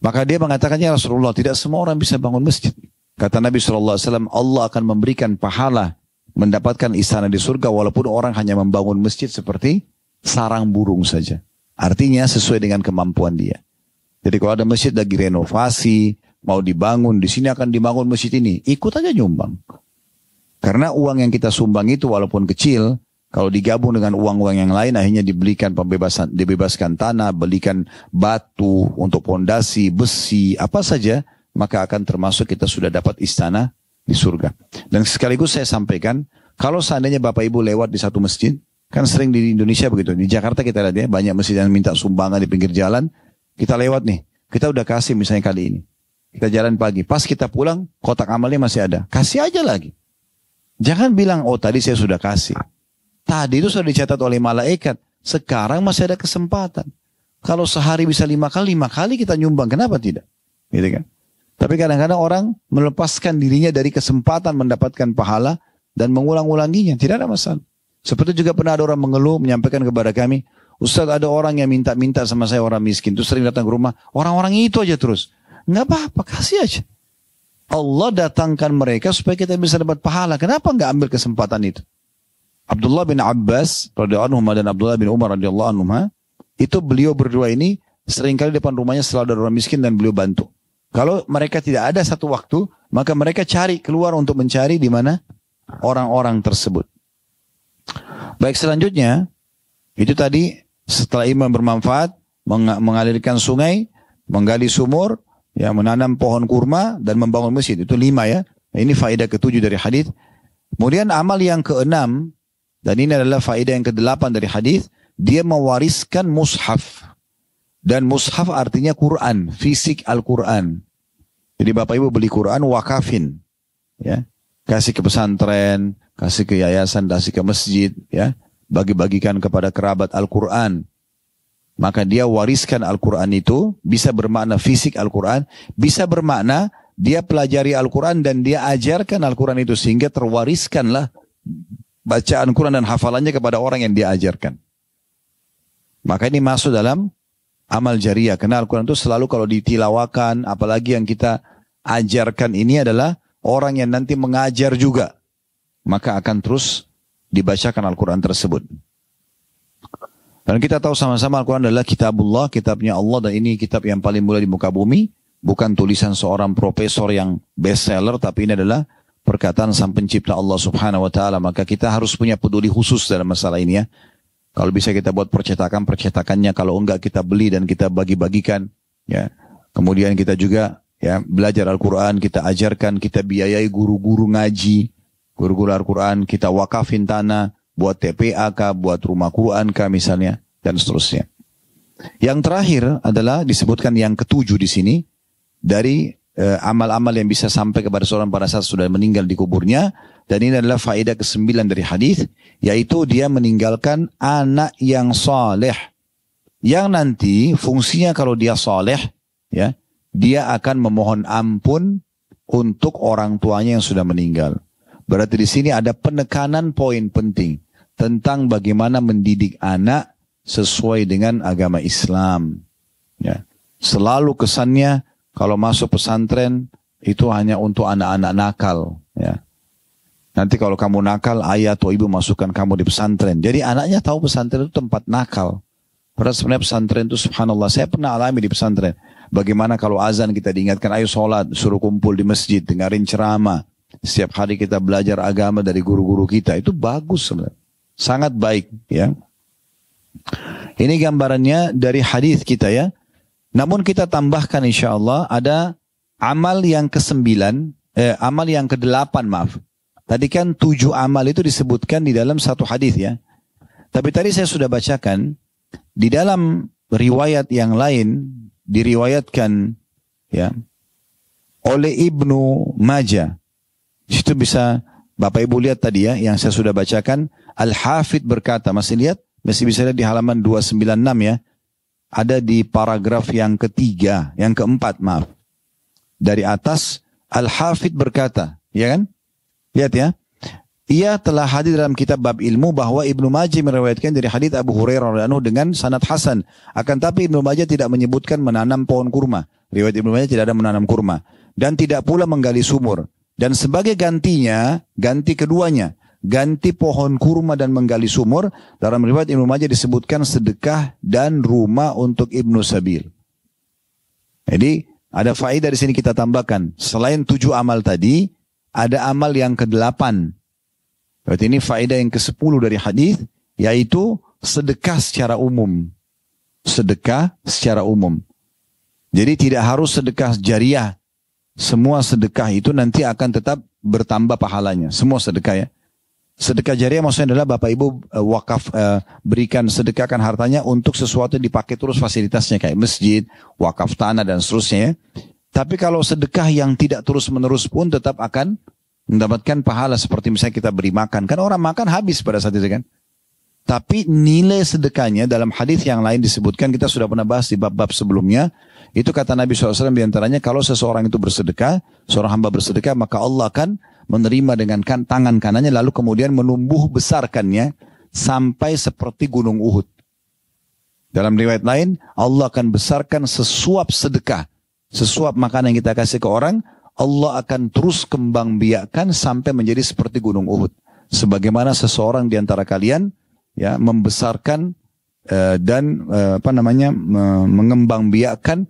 Maka dia mengatakannya, Rasulullah, tidak semua orang bisa bangun masjid. Kata Nabi SAW, Allah akan memberikan pahala mendapatkan istana di surga walaupun orang hanya membangun masjid seperti sarang burung saja. Artinya sesuai dengan kemampuan dia. Jadi kalau ada masjid lagi renovasi, mau dibangun, di sini akan dibangun masjid ini, ikut aja nyumbang. Karena uang yang kita sumbang itu walaupun kecil, kalau digabung dengan uang-uang yang lain, akhirnya dibebaskan tanah, belikan batu untuk pondasi, besi, apa saja, maka akan termasuk kita sudah dapat istana di surga. Dan sekaligus saya sampaikan, kalau seandainya Bapak Ibu lewat di satu masjid, kan sering di Indonesia begitu. Di Jakarta kita lihat ya, banyak masjid yang minta sumbangan di pinggir jalan. Kita lewat nih, kita udah kasih misalnya kali ini. Kita jalan pagi, pas kita pulang, kotak amalnya masih ada. Kasih aja lagi. Jangan bilang, oh tadi saya sudah kasih. Tadi itu sudah dicatat oleh malaikat. Sekarang masih ada kesempatan. Kalau sehari bisa 5 kali kita nyumbang. Kenapa tidak? Gitu kan? Tapi kadang-kadang orang melepaskan dirinya dari kesempatan mendapatkan pahala dan mengulang-ulanginya. Tidak ada masalah. Seperti juga pernah ada orang mengeluh, menyampaikan kepada kami, Ustaz, ada orang yang minta-minta sama saya, orang miskin. Terus sering datang ke rumah. Orang-orang itu aja terus. Nggak apa-apa, kasih aja. Allah datangkan mereka supaya kita bisa dapat pahala. Kenapa nggak ambil kesempatan itu? Abdullah bin Abbas radhiyallahu anhu dan Abdullah bin Umar radhiyallahu anhu, itu beliau berdua ini seringkali depan rumahnya selalu ada orang miskin dan beliau bantu. Kalau mereka tidak ada satu waktu, maka mereka cari keluar untuk mencari di mana orang-orang tersebut. Baik, selanjutnya itu tadi setelah iman bermanfaat, mengalirkan sungai, menggali sumur, ya, menanam pohon kurma dan membangun masjid. Itu 5 ya. Ini faedah ke-7 dari hadis. Kemudian amal yang ke-6, dan ini adalah faedah yang ke-8 dari hadis, dia mewariskan mushaf. Dan mushaf artinya Quran, fisik Al-Quran. Jadi Bapak Ibu beli Quran, wakafin, ya, kasih ke pesantren, kasih ke yayasan, kasih ke masjid, ya, bagi-bagikan kepada kerabat Al-Quran. maka dia wariskan Al-Quran itu, bisa bermakna fisik Al-Quran, bisa bermakna dia pelajari Al-Quran dan dia ajarkan Al-Quran itu, sehingga terwariskanlah bacaan Quran dan hafalannya kepada orang yang dia ajarkan. Maka ini masuk dalam amal jariah, karena Al-Quran itu selalu kalau ditilawakan, apalagi yang kita ajarkan ini adalah orang yang nanti mengajar juga, maka akan terus dibacakan Al-Quran tersebut. Dan kita tahu sama-sama Al-Quran adalah kitabullah, kitabnya Allah, dan ini kitab yang paling mulia di muka bumi. Bukan tulisan seorang profesor yang bestseller, tapi ini adalah perkataan sang pencipta Allah subhanahu wa ta'ala. Maka kita harus punya peduli khusus dalam masalah ini ya. Kalau bisa kita buat percetakan, percetakannya. Kalau enggak kita beli dan kita bagi-bagikan. Ya. Kemudian kita juga ya belajar Al-Quran, kita ajarkan, kita biayai guru-guru ngaji, guru-guru Al-Quran, kita wakafin tanah, buat TPA kah, buat rumah Quran kah misalnya, dan seterusnya. Yang terakhir adalah disebutkan yang ketujuh di sini, dari amal-amal yang bisa sampai kepada seorang pada saat sudah meninggal di kuburnya, dan ini adalah faedah ke-9 dari hadis, yaitu dia meninggalkan anak yang saleh, yang nanti fungsinya kalau dia saleh, ya, dia akan memohon ampun untuk orang tuanya yang sudah meninggal. Berarti di sini ada penekanan poin penting tentang bagaimana mendidik anak sesuai dengan agama Islam. Ya. Selalu kesannya kalau masuk pesantren itu hanya untuk anak-anak nakal. Ya. Nanti kalau kamu nakal, ayah atau ibu masukkan kamu di pesantren. Jadi anaknya tahu pesantren itu tempat nakal. Padahal sebenarnya pesantren itu subhanallah, saya pernah alami di pesantren. Bagaimana kalau azan kita diingatkan, ayo sholat, suruh kumpul di masjid, dengarin ceramah. Setiap hari kita belajar agama dari guru-guru kita. Itu bagus sebenarnya. Sangat baik ya. Ini gambarannya dari hadis kita ya. Namun kita tambahkan insyaAllah ada amal yang ke-9, amal yang ke-8 maaf. Tadi kan 7 amal itu disebutkan di dalam satu hadis ya. Tapi tadi saya sudah bacakan di dalam riwayat yang lain diriwayatkan ya oleh Ibnu Majah. Itu bisa Bapak Ibu lihat tadi ya, yang saya sudah bacakan. Al-Hafidh berkata, masih lihat? Masih bisa lihat di halaman 296 ya. Ada di paragraf yang ketiga, yang keempat maaf. Dari atas, Al-Hafidh berkata, ya kan? Lihat ya. Ia telah hadir dalam kitab bab ilmu bahwa Ibnu Majah meriwayatkan dari hadits Abu Hurairah radhiyallahu anhu dengan sanad hasan. Akan tapi Ibnu Majah tidak menyebutkan menanam pohon kurma. Riwayat Ibnu Majah tidak ada menanam kurma. Dan tidak pula menggali sumur. Dan sebagai gantinya, ganti keduanya, ganti pohon kurma dan menggali sumur, dalam riwayat Ibnu Majah disebutkan sedekah dan rumah untuk Ibnu Sabil. Jadi ada faedah di sini kita tambahkan. Selain 7 amal tadi, ada amal yang ke-8. Berarti ini faedah yang ke-10 dari hadis, yaitu sedekah secara umum. Sedekah secara umum. Jadi tidak harus sedekah jariah. Semua sedekah itu nanti akan tetap bertambah pahalanya. Semua sedekah ya. Sedekah jariah maksudnya adalah Bapak Ibu wakaf, berikan, sedekahkan hartanya untuk sesuatu yang dipakai terus fasilitasnya. Kayak masjid, wakaf tanah dan seterusnya ya. Tapi kalau sedekah yang tidak terus menerus pun tetap akan mendapatkan pahala. Seperti misalnya kita beri makan. Kan orang makan habis pada saat itu kan. Tapi nilai sedekahnya dalam hadis yang lain disebutkan, kita sudah pernah bahas di bab-bab sebelumnya. Itu kata Nabi SAW diantaranya, kalau seseorang itu bersedekah, seorang hamba bersedekah, maka Allah akan menerima dengan tangan kanannya, lalu kemudian menumbuh besarkannya sampai seperti gunung Uhud. Dalam riwayat lain, Allah akan besarkan sesuap sedekah, sesuap makanan yang kita kasih ke orang, Allah akan terus kembang biakkan sampai menjadi seperti gunung Uhud. Sebagaimana seseorang di antara kalian ya membesarkan dan mengembang biakkan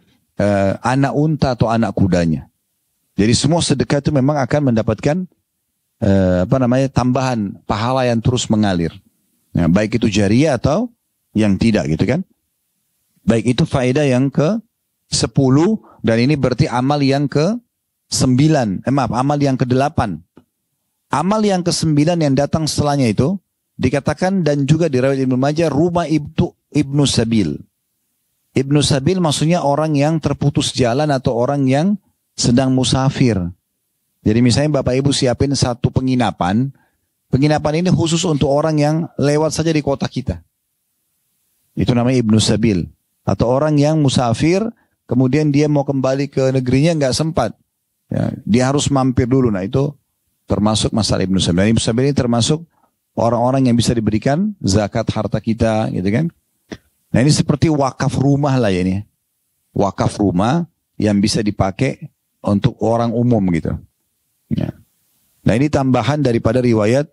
anak unta atau anak kudanya. Jadi semua sedekah itu memang akan mendapatkan tambahan pahala yang terus mengalir. Ya, baik itu jariah atau yang tidak gitu kan. Baik, itu faedah yang ke-10 dan ini berarti amal yang ke-9. Amal yang ke-8. Amal yang ke-9 yang datang setelahnya itu dikatakan dan juga diriwayat Ibnu Majah rumah Ibnu Sabil. Ibnu Sabil maksudnya orang yang terputus jalan atau orang yang sedang musafir. Jadi misalnya Bapak Ibu siapin satu penginapan. Penginapan ini khusus untuk orang yang lewat saja di kota kita. Itu namanya Ibnu Sabil. Atau orang yang musafir, kemudian dia mau kembali ke negerinya nggak sempat. Ya, dia harus mampir dulu. Nah itu termasuk masalah Ibnu Sabil. Dan Ibnu Sabil ini termasuk orang-orang yang bisa diberikan zakat harta kita, gitu kan. Nah ini seperti wakaf rumah lah ya ini. Wakaf rumah yang bisa dipakai untuk orang umum gitu. Ya. Nah ini tambahan daripada riwayat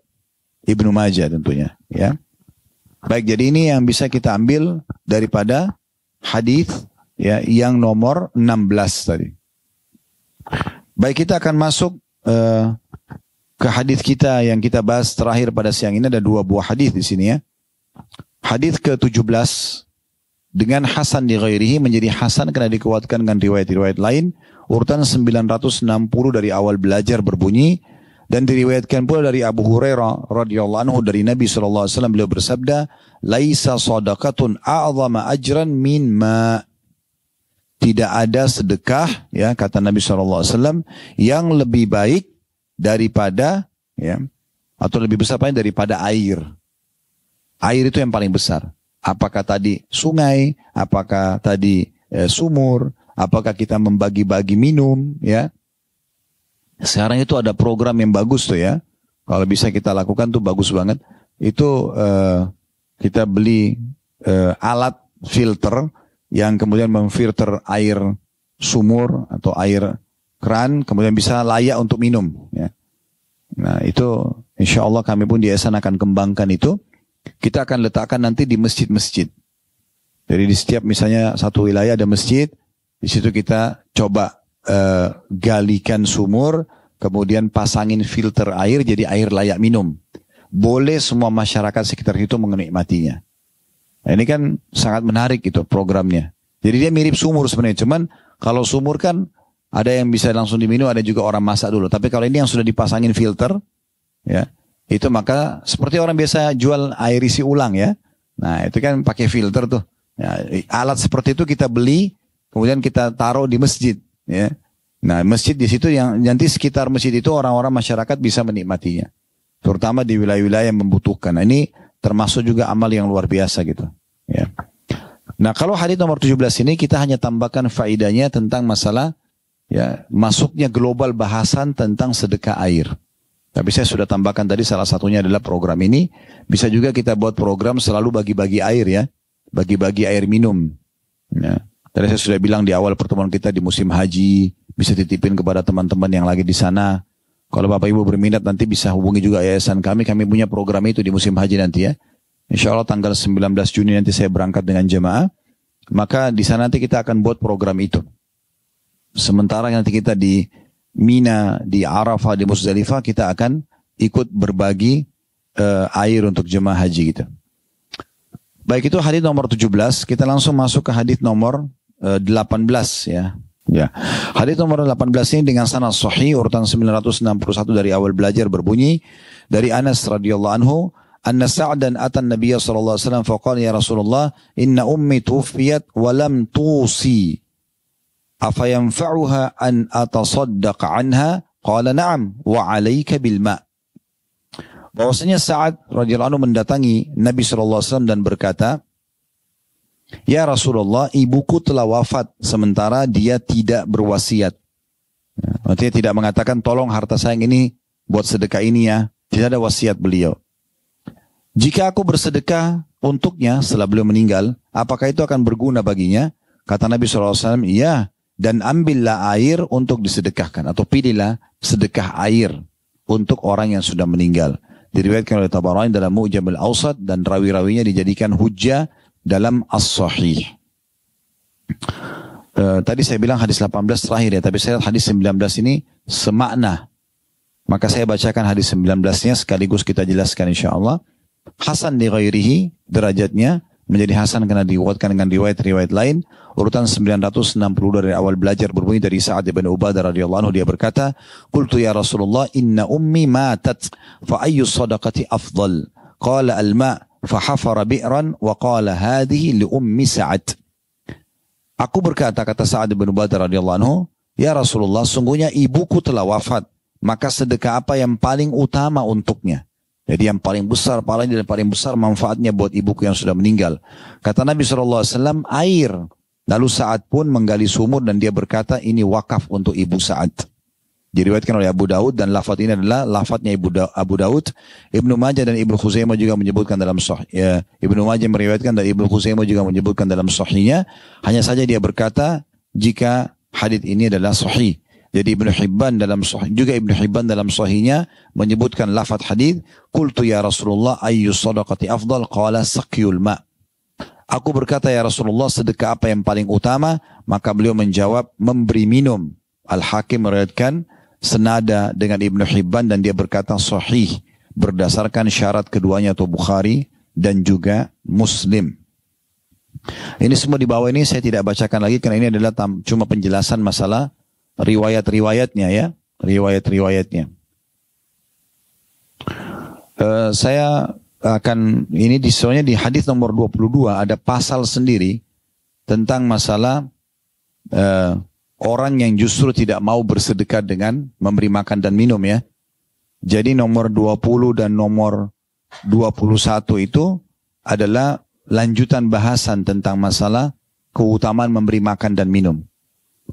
Ibnu Majah tentunya. Ya. Baik, jadi ini yang bisa kita ambil daripada hadis ya yang nomor 16 tadi. Baik, kita akan masuk ke hadis kita yang kita bahas terakhir pada siang ini. Ada 2 buah hadis di sini ya. Hadis ke-17 dengan hasan di ghairihi menjadi hasan karena dikuatkan dengan riwayat-riwayat lain. Urutan 960 dari awal belajar berbunyi, dan diriwayatkan pula dari Abu Hurairah radhiyallahu anhu dari Nabi sallallahu alaihi wasallam, beliau bersabda, "Laisa shadaqatun a'zama ajran min ma." Tidak ada sedekah ya kata Nabi sallallahu alaihi wasallam yang lebih baik daripada ya atau lebih besar daripada air. Air itu yang paling besar. Apakah tadi sungai, apakah tadi sumur, apakah kita membagi-bagi minum ya. Sekarang itu ada program yang bagus tuh ya. Kalau bisa kita lakukan tuh bagus banget. Itu kita beli alat filter yang kemudian memfilter air sumur atau air keran, kemudian bisa layak untuk minum. Ya. Nah itu insya Allah kami pun di Ihsan akan kembangkan itu. Kita akan letakkan nanti di masjid-masjid. Jadi di setiap misalnya satu wilayah ada masjid, di situ kita coba galikan sumur, kemudian pasangin filter air jadi air layak minum. Boleh semua masyarakat sekitar itu menikmatinya. Nah, ini kan sangat menarik itu programnya. Jadi dia mirip sumur sebenarnya. Cuman kalau sumur kan ada yang bisa langsung diminum, ada juga orang masak dulu. Tapi kalau ini yang sudah dipasangin filter, ya itu maka seperti orang biasa jual air isi ulang ya. Nah itu kan pakai filter tuh. Ya, alat seperti itu kita beli, kemudian kita taruh di masjid. Ya. Nah masjid di situ yang nanti sekitar masjid itu orang-orang masyarakat bisa menikmatinya. Terutama di wilayah-wilayah yang membutuhkan. Nah, ini termasuk juga amal yang luar biasa gitu. Ya. Nah kalau hadis nomor 17 ini kita hanya tambahkan faidahnya tentang masalah ya masuknya global bahasan tentang sedekah air. Tapi saya sudah tambahkan tadi salah satunya adalah program ini. Bisa juga kita buat program selalu bagi-bagi air ya. Bagi-bagi air minum. Ya. Tadi saya sudah bilang di awal pertemuan kita di musim haji. Bisa titipin kepada teman-teman yang lagi di sana. Kalau Bapak Ibu berminat nanti bisa hubungi juga yayasan kami. Kami punya program itu di musim haji nanti ya. Insya Allah tanggal 19 Juni nanti saya berangkat dengan jemaah. Maka di sana nanti kita akan buat program itu. Sementara nanti kita di Mina, di Arafah, di Muzdalifah kita akan ikut berbagi air untuk jemaah haji kita. Baik, itu hadis nomor 17. Kita langsung masuk ke hadis nomor 18 ya. Ya. Hadis nomor 18 ini dengan sanad sahih urutan 961 dari awal belajar berbunyi dari Anas radhiyallahu anhu, anna Sa'dan atan Nabiy sallallahu alaihi wasallam faqala ya Rasulullah inna ummi tuwfiyat wa lam tusi afa yanfa'uha an atasaddaq anha qala na'am wa 'alaika bil ma'. Bahwasanya Sa'ad radhiyallahu anhu mendatangi Nabi sallallahu alaihi wasallam dan berkata, ya Rasulullah, ibuku telah wafat sementara dia tidak berwasiat. Artinya tidak mengatakan tolong harta saya ini buat sedekah ini ya. Tidak ada wasiat beliau. Jika aku bersedekah untuknya setelah beliau meninggal, apakah itu akan berguna baginya? Kata Nabi SAW, iya. Dan ambillah air untuk disedekahkan. Atau pilihlah sedekah air untuk orang yang sudah meninggal. Diriwayatkan oleh Tabarani dalam Mu'jam al-Awsat dan rawi-rawinya dijadikan hujjah dalam As-Sahih. Tadi saya bilang hadis 18 terakhir ya, tapi saya lihat hadis 19 ini semakna. Maka saya bacakan hadis 19-nya sekaligus kita jelaskan insyaAllah. Hasan di ghairihi, derajatnya menjadi hasan karena dikuatkan dengan riwayat-riwayat lain. Urutan 960 dari awal belajar berbunyi dari Sa'ad bin Ubadah radhiyallahu anhu, dia berkata, qultu ya Rasulullah inna ummi matat fa ayyu sadaqati afdal? Qala al-ma' fahafara bi'ran wa qala hadhihi li ummi Sa'ad. Aku berkata, kata Sa'ad bin Ubadah radhiyallahu anhu, ya Rasulullah, sungguhnya ibuku telah wafat, maka sedekah apa yang paling utama untuknya? Jadi yang paling besar pahalanya dan paling besar manfaatnya buat ibuku yang sudah meninggal. Kata Nabi SAW, air. Lalu Sa'ad pun menggali sumur dan dia berkata, ini wakaf untuk ibu Sa'ad. Diriwayatkan oleh Abu Daud dan lafaz ini adalah lafaznya Abu Daud. Ibnu Majah dan Ibnu Khuzaimah juga menyebutkan dalam sahih. Ibnu Majah meriwayatkan dan Ibnu Khuzaimah juga menyebutkan dalam sahihnya. Hanya saja dia berkata, jika hadits ini adalah sahih. Jadi Ibnu Hibban dalam sahihnya menyebutkan lafaz hadis, qultu ya Rasulullah ayyu shadaqati afdal, qala saqyul ma. Aku berkata ya Rasulullah, sedekah apa yang paling utama? Maka beliau menjawab, memberi minum. Al-Hakim meriwayatkan senada dengan Ibnu Hibban dan dia berkata sahih berdasarkan syarat keduanya atau Bukhari dan juga Muslim. Ini semua di bawah ini saya tidak bacakan lagi karena ini adalah cuma penjelasan masalah riwayat-riwayatnya ya, riwayat-riwayatnya. Saya akan ini soalnya di hadis nomor 22 ada pasal sendiri tentang masalah orang yang justru tidak mau bersedekah dengan memberi makan dan minum ya. Jadi nomor 20 dan nomor 21 itu adalah lanjutan bahasan tentang masalah keutamaan memberi makan dan minum.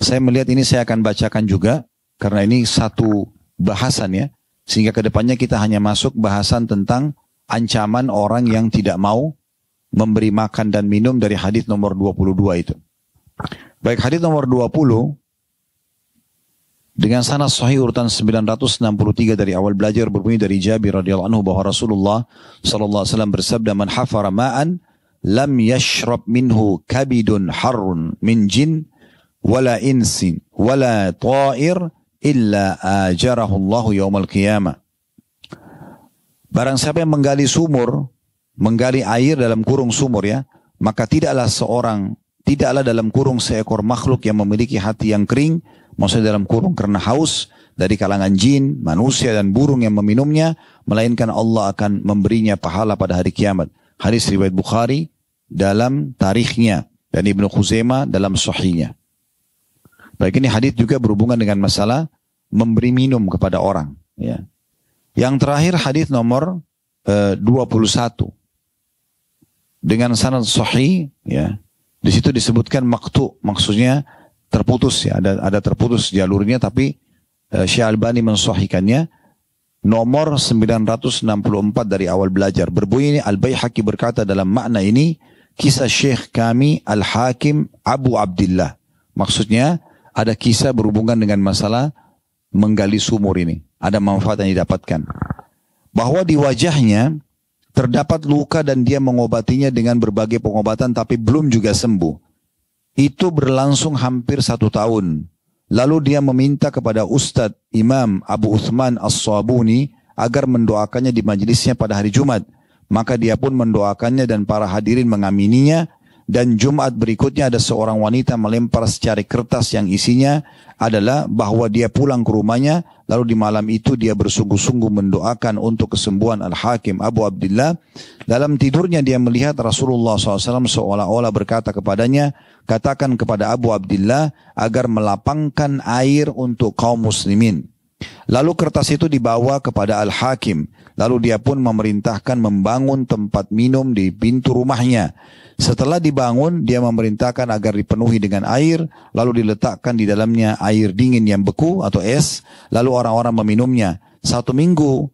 Saya melihat ini saya akan bacakan juga karena ini satu bahasan ya. Sehingga kedepannya kita hanya masuk bahasan tentang ancaman orang yang tidak mau memberi makan dan minum dari hadis nomor 22 itu. Baik, hadis nomor 20 dengan sanad sahih urutan 963 dari awal belajar berbunyi dari Jabir radhiyallahu anhu bahwa Rasulullah sallallahu alaihi wasallam bersabda, man hafara ma'an lam yashrab minhu kabidun harrun min jin wala insin wala ta'ir illa ajarahu Allahu yaumal qiyamah. Barang siapa yang menggali sumur, menggali air dalam kurung sumur ya, maka tidaklah dalam kurung seekor makhluk yang memiliki hati yang kering, maksudnya dalam kurung karena haus, dari kalangan jin, manusia dan burung yang meminumnya, melainkan Allah akan memberinya pahala pada hari kiamat. Hadis riwayat Bukhari dalam tarikhnya dan Ibnu Khuzaimah dalam sahihnya. Baik, ini hadis juga berhubungan dengan masalah memberi minum kepada orang. Ya. Yang terakhir hadis nomor 21 dengan sanad sahih. Ya. Di situ disebutkan maqtu, maksudnya terputus ya, ada terputus jalurnya, tapi Syekh Albani mensahihkannya. Nomor 964 dari awal belajar berbunyi, Al-Baihaqi berkata dalam makna ini, kisah Syekh kami Al-Hakim Abu Abdillah. Maksudnya ada kisah berhubungan dengan masalah menggali sumur ini. Ada manfaat yang didapatkan. Bahwa di wajahnya terdapat luka dan dia mengobatinya dengan berbagai pengobatan tapi belum juga sembuh. Itu berlangsung hampir 1 tahun. Lalu dia meminta kepada Ustadz Imam Abu Uthman As-Sabuni agar mendoakannya di majelisnya pada hari Jumat. Maka dia pun mendoakannya dan para hadirin mengamininya. Dan Jumat berikutnya ada seorang wanita melempar secari kertas yang isinya adalah bahwa dia pulang ke rumahnya. Lalu di malam itu dia bersungguh-sungguh mendoakan untuk kesembuhan Al-Hakim Abu Abdillah. Dalam tidurnya dia melihat Rasulullah SAW seolah-olah berkata kepadanya, katakan kepada Abu Abdillah agar melapangkan air untuk kaum muslimin. Lalu kertas itu dibawa kepada Al-Hakim. Lalu dia pun memerintahkan membangun tempat minum di pintu rumahnya. Setelah dibangun, dia memerintahkan agar dipenuhi dengan air, lalu diletakkan di dalamnya air dingin yang beku atau es, lalu orang-orang meminumnya. Satu minggu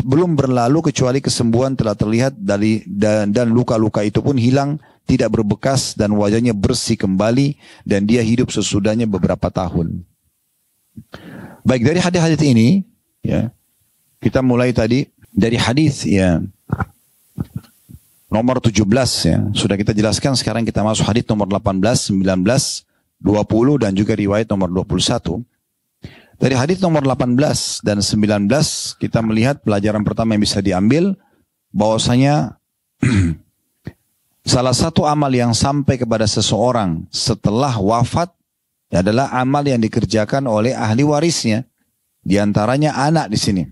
belum berlalu kecuali kesembuhan telah terlihat dan luka-luka itu pun hilang, tidak berbekas dan wajahnya bersih kembali dan dia hidup sesudahnya beberapa tahun. Baik, dari hadis-hadis ini ya, kita mulai tadi dari hadis ya nomor 17 ya, sudah kita jelaskan. Sekarang kita masuk hadis nomor 18, 19, 20 dan juga riwayat nomor 21. Dari hadis nomor 18 dan 19 kita melihat pelajaran pertama yang bisa diambil bahwasanya salah satu amal yang sampai kepada seseorang setelah wafat adalah amal yang dikerjakan oleh ahli warisnya. Di antaranya anak di sini.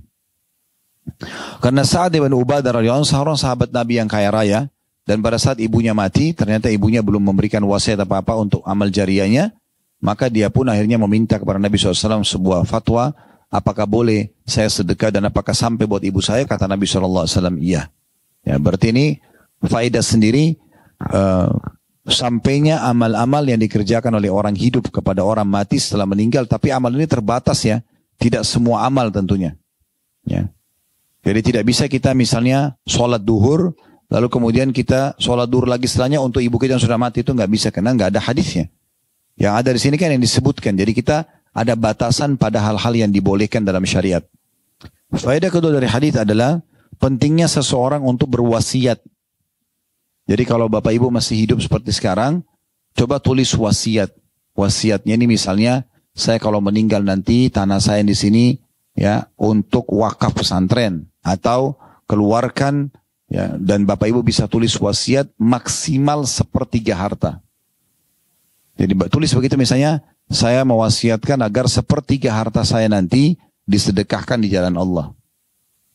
Karena Sa'ad bin Ubadah radhiyallahu anhu seorang sahabat Nabi yang kaya raya, dan pada saat ibunya mati, ternyata ibunya belum memberikan wasiat apa-apa untuk amal jariahnya, maka dia pun akhirnya meminta kepada Nabi SAW sebuah fatwa apakah boleh saya sedekah dan apakah sampai buat ibu saya? Kata Nabi SAW, iya. Ya, berarti ini faedah sendiri, sampainya amal-amal yang dikerjakan oleh orang hidup kepada orang mati setelah meninggal, tapi amal ini terbatas ya, tidak semua amal tentunya. Ya. Jadi tidak bisa kita misalnya sholat duhur, lalu kemudian kita sholat duhur lagi setelahnya untuk ibu kita yang sudah mati, itu nggak bisa karena nggak ada hadisnya. Yang ada di sini kan yang disebutkan. Jadi kita ada batasan pada hal-hal yang dibolehkan dalam syariat. Faedah kedua dari hadis adalah pentingnya seseorang untuk berwasiat. Jadi kalau bapak ibu masih hidup seperti sekarang, coba tulis wasiat. Wasiatnya ini misalnya, saya kalau meninggal nanti tanah saya di sini ya untuk wakaf pesantren, atau keluarkan ya, dan bapak ibu bisa tulis wasiat maksimal 1/3 harta. Jadi tulis begitu misalnya, saya mewasiatkan agar 1/3 harta saya nanti disedekahkan di jalan Allah.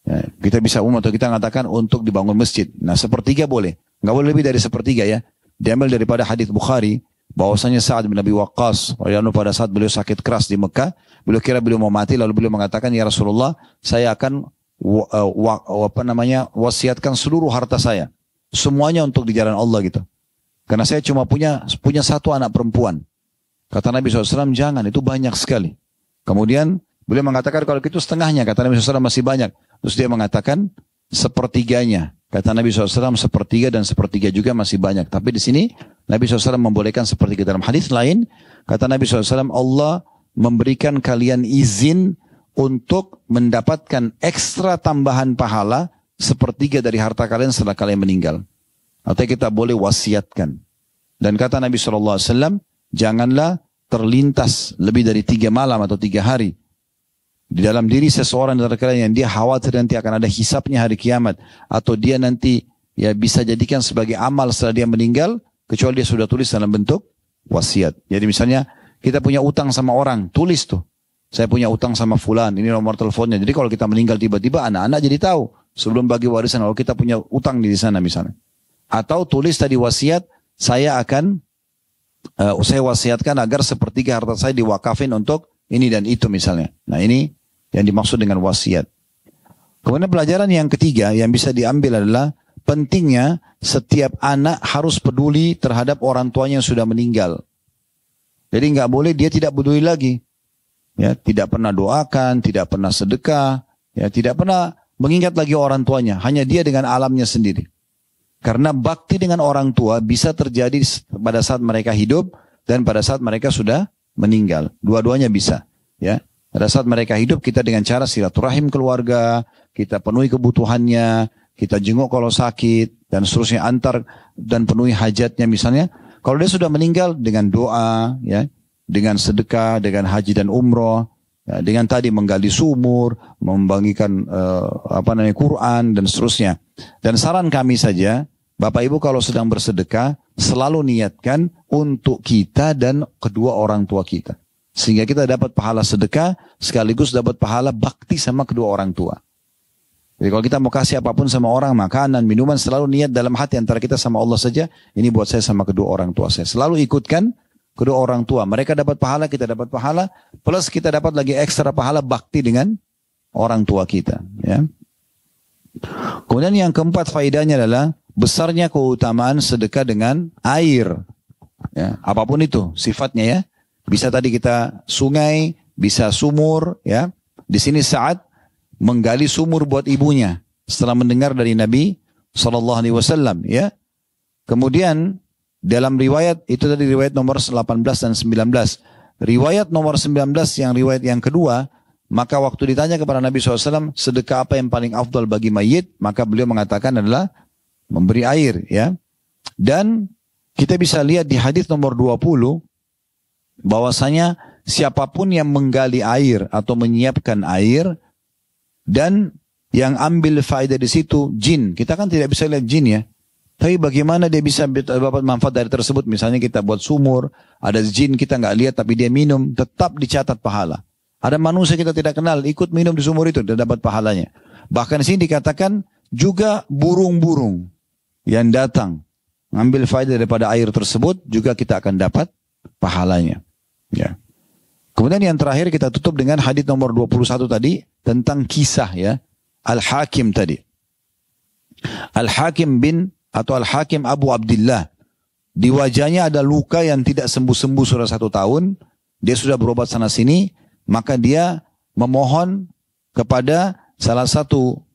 Ya, kita bisa atau kita mengatakan untuk dibangun masjid. Nah 1/3 boleh. Nggak boleh lebih dari 1/3 ya. Diambil daripada hadis Bukhari, bahwasanya Sa'ad bin Abi Waqqas pada saat beliau sakit keras di Mekah, beliau kira beliau mau mati, lalu beliau mengatakan, ya Rasulullah, saya akan wasiatkan seluruh harta saya. Semuanya untuk di jalan Allah gitu. Karena saya cuma punya satu anak perempuan. Kata Nabi SAW, jangan, itu banyak sekali. Kemudian beliau mengatakan, kalau itu setengahnya. Kata Nabi SAW, masih banyak. Terus dia mengatakan, 1/3. Kata Nabi SAW, 1/3 dan 1/3 juga masih banyak. Tapi di sini, Nabi SAW membolehkan 1/3. Dalam hadis lain, kata Nabi SAW, Allah memberikan kalian izin untuk mendapatkan ekstra tambahan pahala 1/3 dari harta kalian setelah kalian meninggal. Atau kita boleh wasiatkan. Dan kata Nabi SAW, janganlah terlintas lebih dari 3 malam atau 3 hari di dalam diri seseorang dari kalian yang dia khawatir nanti akan ada hisabnya hari kiamat, atau dia nanti ya bisa jadikan sebagai amal setelah dia meninggal, kecuali dia sudah tulis dalam bentuk wasiat. Jadi misalnya kita punya utang sama orang, tulis tuh, saya punya utang sama fulan, ini nomor teleponnya. Jadi kalau kita meninggal tiba-tiba, anak-anak jadi tahu sebelum bagi warisan kalau kita punya utang di sana misalnya. Atau tulis tadi wasiat, saya wasiatkan agar 1/3 harta saya diwakafin untuk ini dan itu misalnya. Nah ini yang dimaksud dengan wasiat. Kemudian pelajaran yang ketiga yang bisa diambil adalah pentingnya setiap anak harus peduli terhadap orang tuanya yang sudah meninggal. Jadi nggak boleh dia tidak peduli lagi. Ya, tidak pernah doakan, tidak pernah sedekah, ya, tidak pernah mengingat lagi orang tuanya. Hanya dia dengan alamnya sendiri. Karena bakti dengan orang tua bisa terjadi pada saat mereka hidup dan pada saat mereka sudah meninggal. Dua-duanya bisa. Ya. Pada saat mereka hidup kita dengan cara silaturahim keluarga, kita penuhi kebutuhannya, kita jenguk kalau sakit dan seterusnya, antar dan penuhi hajatnya misalnya. Kalau dia sudah meninggal dengan doa, ya, dengan sedekah, dengan haji dan umroh, ya, dengan tadi menggali sumur, membagikan Quran dan seterusnya. Dan saran kami saja, Bapak Ibu kalau sedang bersedekah, selalu niatkan untuk kita dan kedua orang tua kita. Sehingga kita dapat pahala sedekah, sekaligus dapat pahala bakti sama kedua orang tua. Jadi kalau kita mau kasih apapun sama orang, makanan, minuman, selalu niat dalam hati antara kita sama Allah saja, ini buat saya sama kedua orang tua saya. Selalu ikutkan kedua orang tua. Mereka dapat pahala, kita dapat pahala, plus kita dapat lagi ekstra pahala bakti dengan orang tua kita. Ya. Kemudian yang keempat faedahnya adalah besarnya keutamaan sedekah dengan air. Ya, apapun itu sifatnya ya. Bisa tadi kita sungai, bisa sumur. Ya. Di sini Sa'ad menggali sumur buat ibunya setelah mendengar dari Nabi SAW. Ya. Kemudian dalam riwayat, itu tadi riwayat nomor 18 dan 19. Riwayat nomor 19 yang riwayat yang kedua, maka waktu ditanya kepada Nabi SAW, sedekah apa yang paling afdal bagi mayit? Maka beliau mengatakan adalah memberi air. Ya. Dan kita bisa lihat di hadis nomor 20, bahwasanya siapapun yang menggali air atau menyiapkan air, dan yang ambil faedah di situ jin. Kita kan tidak bisa lihat jin ya. Tapi bagaimana dia bisa dapat manfaat dari tersebut? Misalnya kita buat sumur, ada jin kita nggak lihat tapi dia minum, tetap dicatat pahala. Ada manusia kita tidak kenal, ikut minum di sumur itu dan dapat pahalanya. Bahkan di sini dikatakan juga burung-burung yang datang ngambil faedah daripada air tersebut juga kita akan dapat pahalanya. Ya. Kemudian yang terakhir kita tutup dengan hadis nomor 21 tadi tentang kisah ya Al-Hakim tadi. Al-Hakim atau Al-Hakim Abu Abdillah. Di wajahnya ada luka yang tidak sembuh-sembuh sudah 1 tahun. Dia sudah berobat sana sini. Maka dia memohon kepada salah satu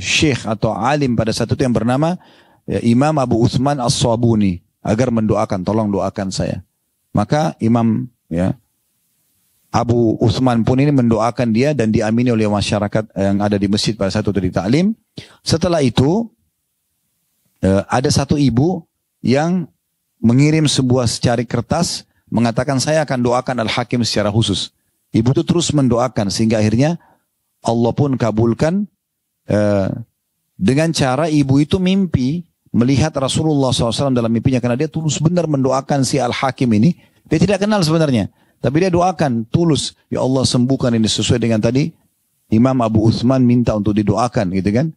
syekh atau alim pada saat itu yang bernama Imam Abu Uthman As-Sabuni. Agar mendoakan, tolong doakan saya. Maka Imam Abu Uthman pun ini mendoakan dia dan diamini oleh masyarakat yang ada di masjid pada saat itu di taklim. Setelah itu ada satu ibu yang mengirim sebuah secari kertas mengatakan saya akan doakan Al-Hakim secara khusus. Ibu itu terus mendoakan sehingga akhirnya Allah pun kabulkan dengan cara ibu itu mimpi melihat Rasulullah SAW dalam mimpinya karena dia tulus benar mendoakan si Al-Hakim ini. Dia tidak kenal sebenarnya. Tapi dia doakan tulus, ya Allah sembuhkan ini sesuai dengan tadi Imam Abu Uthman minta untuk didoakan gitu kan.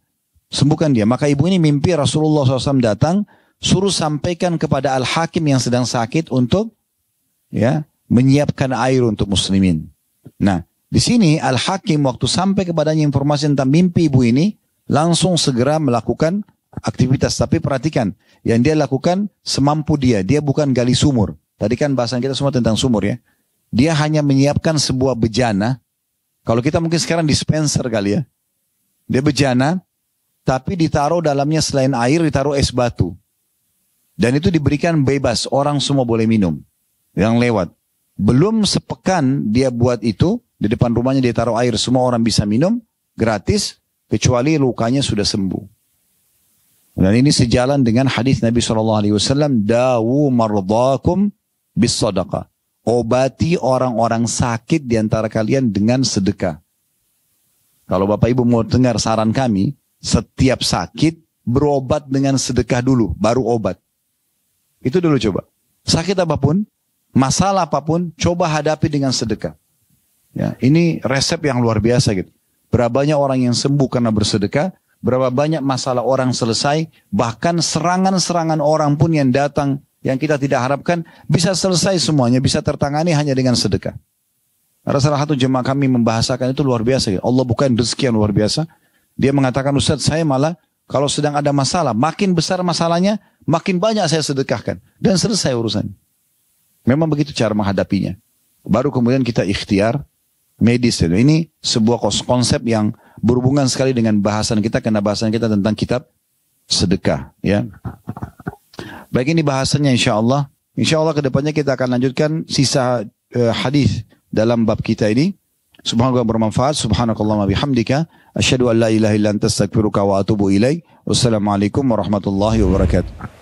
Sembuhkan dia. Maka ibu ini mimpi Rasulullah SAW datang, suruh sampaikan kepada Al-Hakim yang sedang sakit untuk menyiapkan air untuk muslimin. Nah, di sini Al-Hakim waktu sampai kepadanya informasi tentang mimpi ibu ini, langsung segera melakukan aktivitas. Tapi perhatikan, yang dia lakukan semampu dia. Dia bukan gali sumur. Tadi kan bahasan kita semua tentang sumur ya. Dia hanya menyiapkan sebuah bejana. Kalau kita mungkin sekarang dispenser kali ya. Dia bejana, tapi ditaruh dalamnya selain air, ditaruh es batu. Dan itu diberikan bebas, orang semua boleh minum. Yang lewat. Belum sepekan dia buat itu, di depan rumahnya dia taruh air, semua orang bisa minum, gratis, kecuali lukanya sudah sembuh. Dan ini sejalan dengan hadis Nabi SAW, dawu mardakum bis sadaqah. Obati orang-orang sakit di antara kalian dengan sedekah. Kalau Bapak Ibu mau dengar saran kami, setiap sakit berobat dengan sedekah dulu, baru obat. Itu dulu coba. Sakit apapun, masalah apapun, coba hadapi dengan sedekah. Ya, ini resep yang luar biasa gitu. Berapa banyak orang yang sembuh karena bersedekah, berapa banyak masalah orang selesai, bahkan serangan-serangan orang pun yang datang yang kita tidak harapkan bisa selesai semuanya, bisa tertangani hanya dengan sedekah. Ada salah satu jemaah kami membahasakan itu luar biasa. Allah bukan rezeki yang luar biasa. Dia mengatakan, Ustaz, saya malah kalau sedang ada masalah, makin besar masalahnya, makin banyak saya sedekahkan. Dan selesai urusan. Memang begitu cara menghadapinya. Baru kemudian kita ikhtiar medis. Ini sebuah konsep yang berhubungan sekali dengan bahasan kita, karena bahasan kita tentang kitab sedekah. Ya. Baik, ini bahasannya insyaAllah. InsyaAllah kedepannya kita akan lanjutkan sisa hadis dalam bab kita ini. Subhanallah bermanfaat. Subhanakallahumma bihamdika. Asyhadu an la ilaha illa anta astaghfiruka wa atubu ilaik. Wassalamualaikum warahmatullahi wabarakatuh.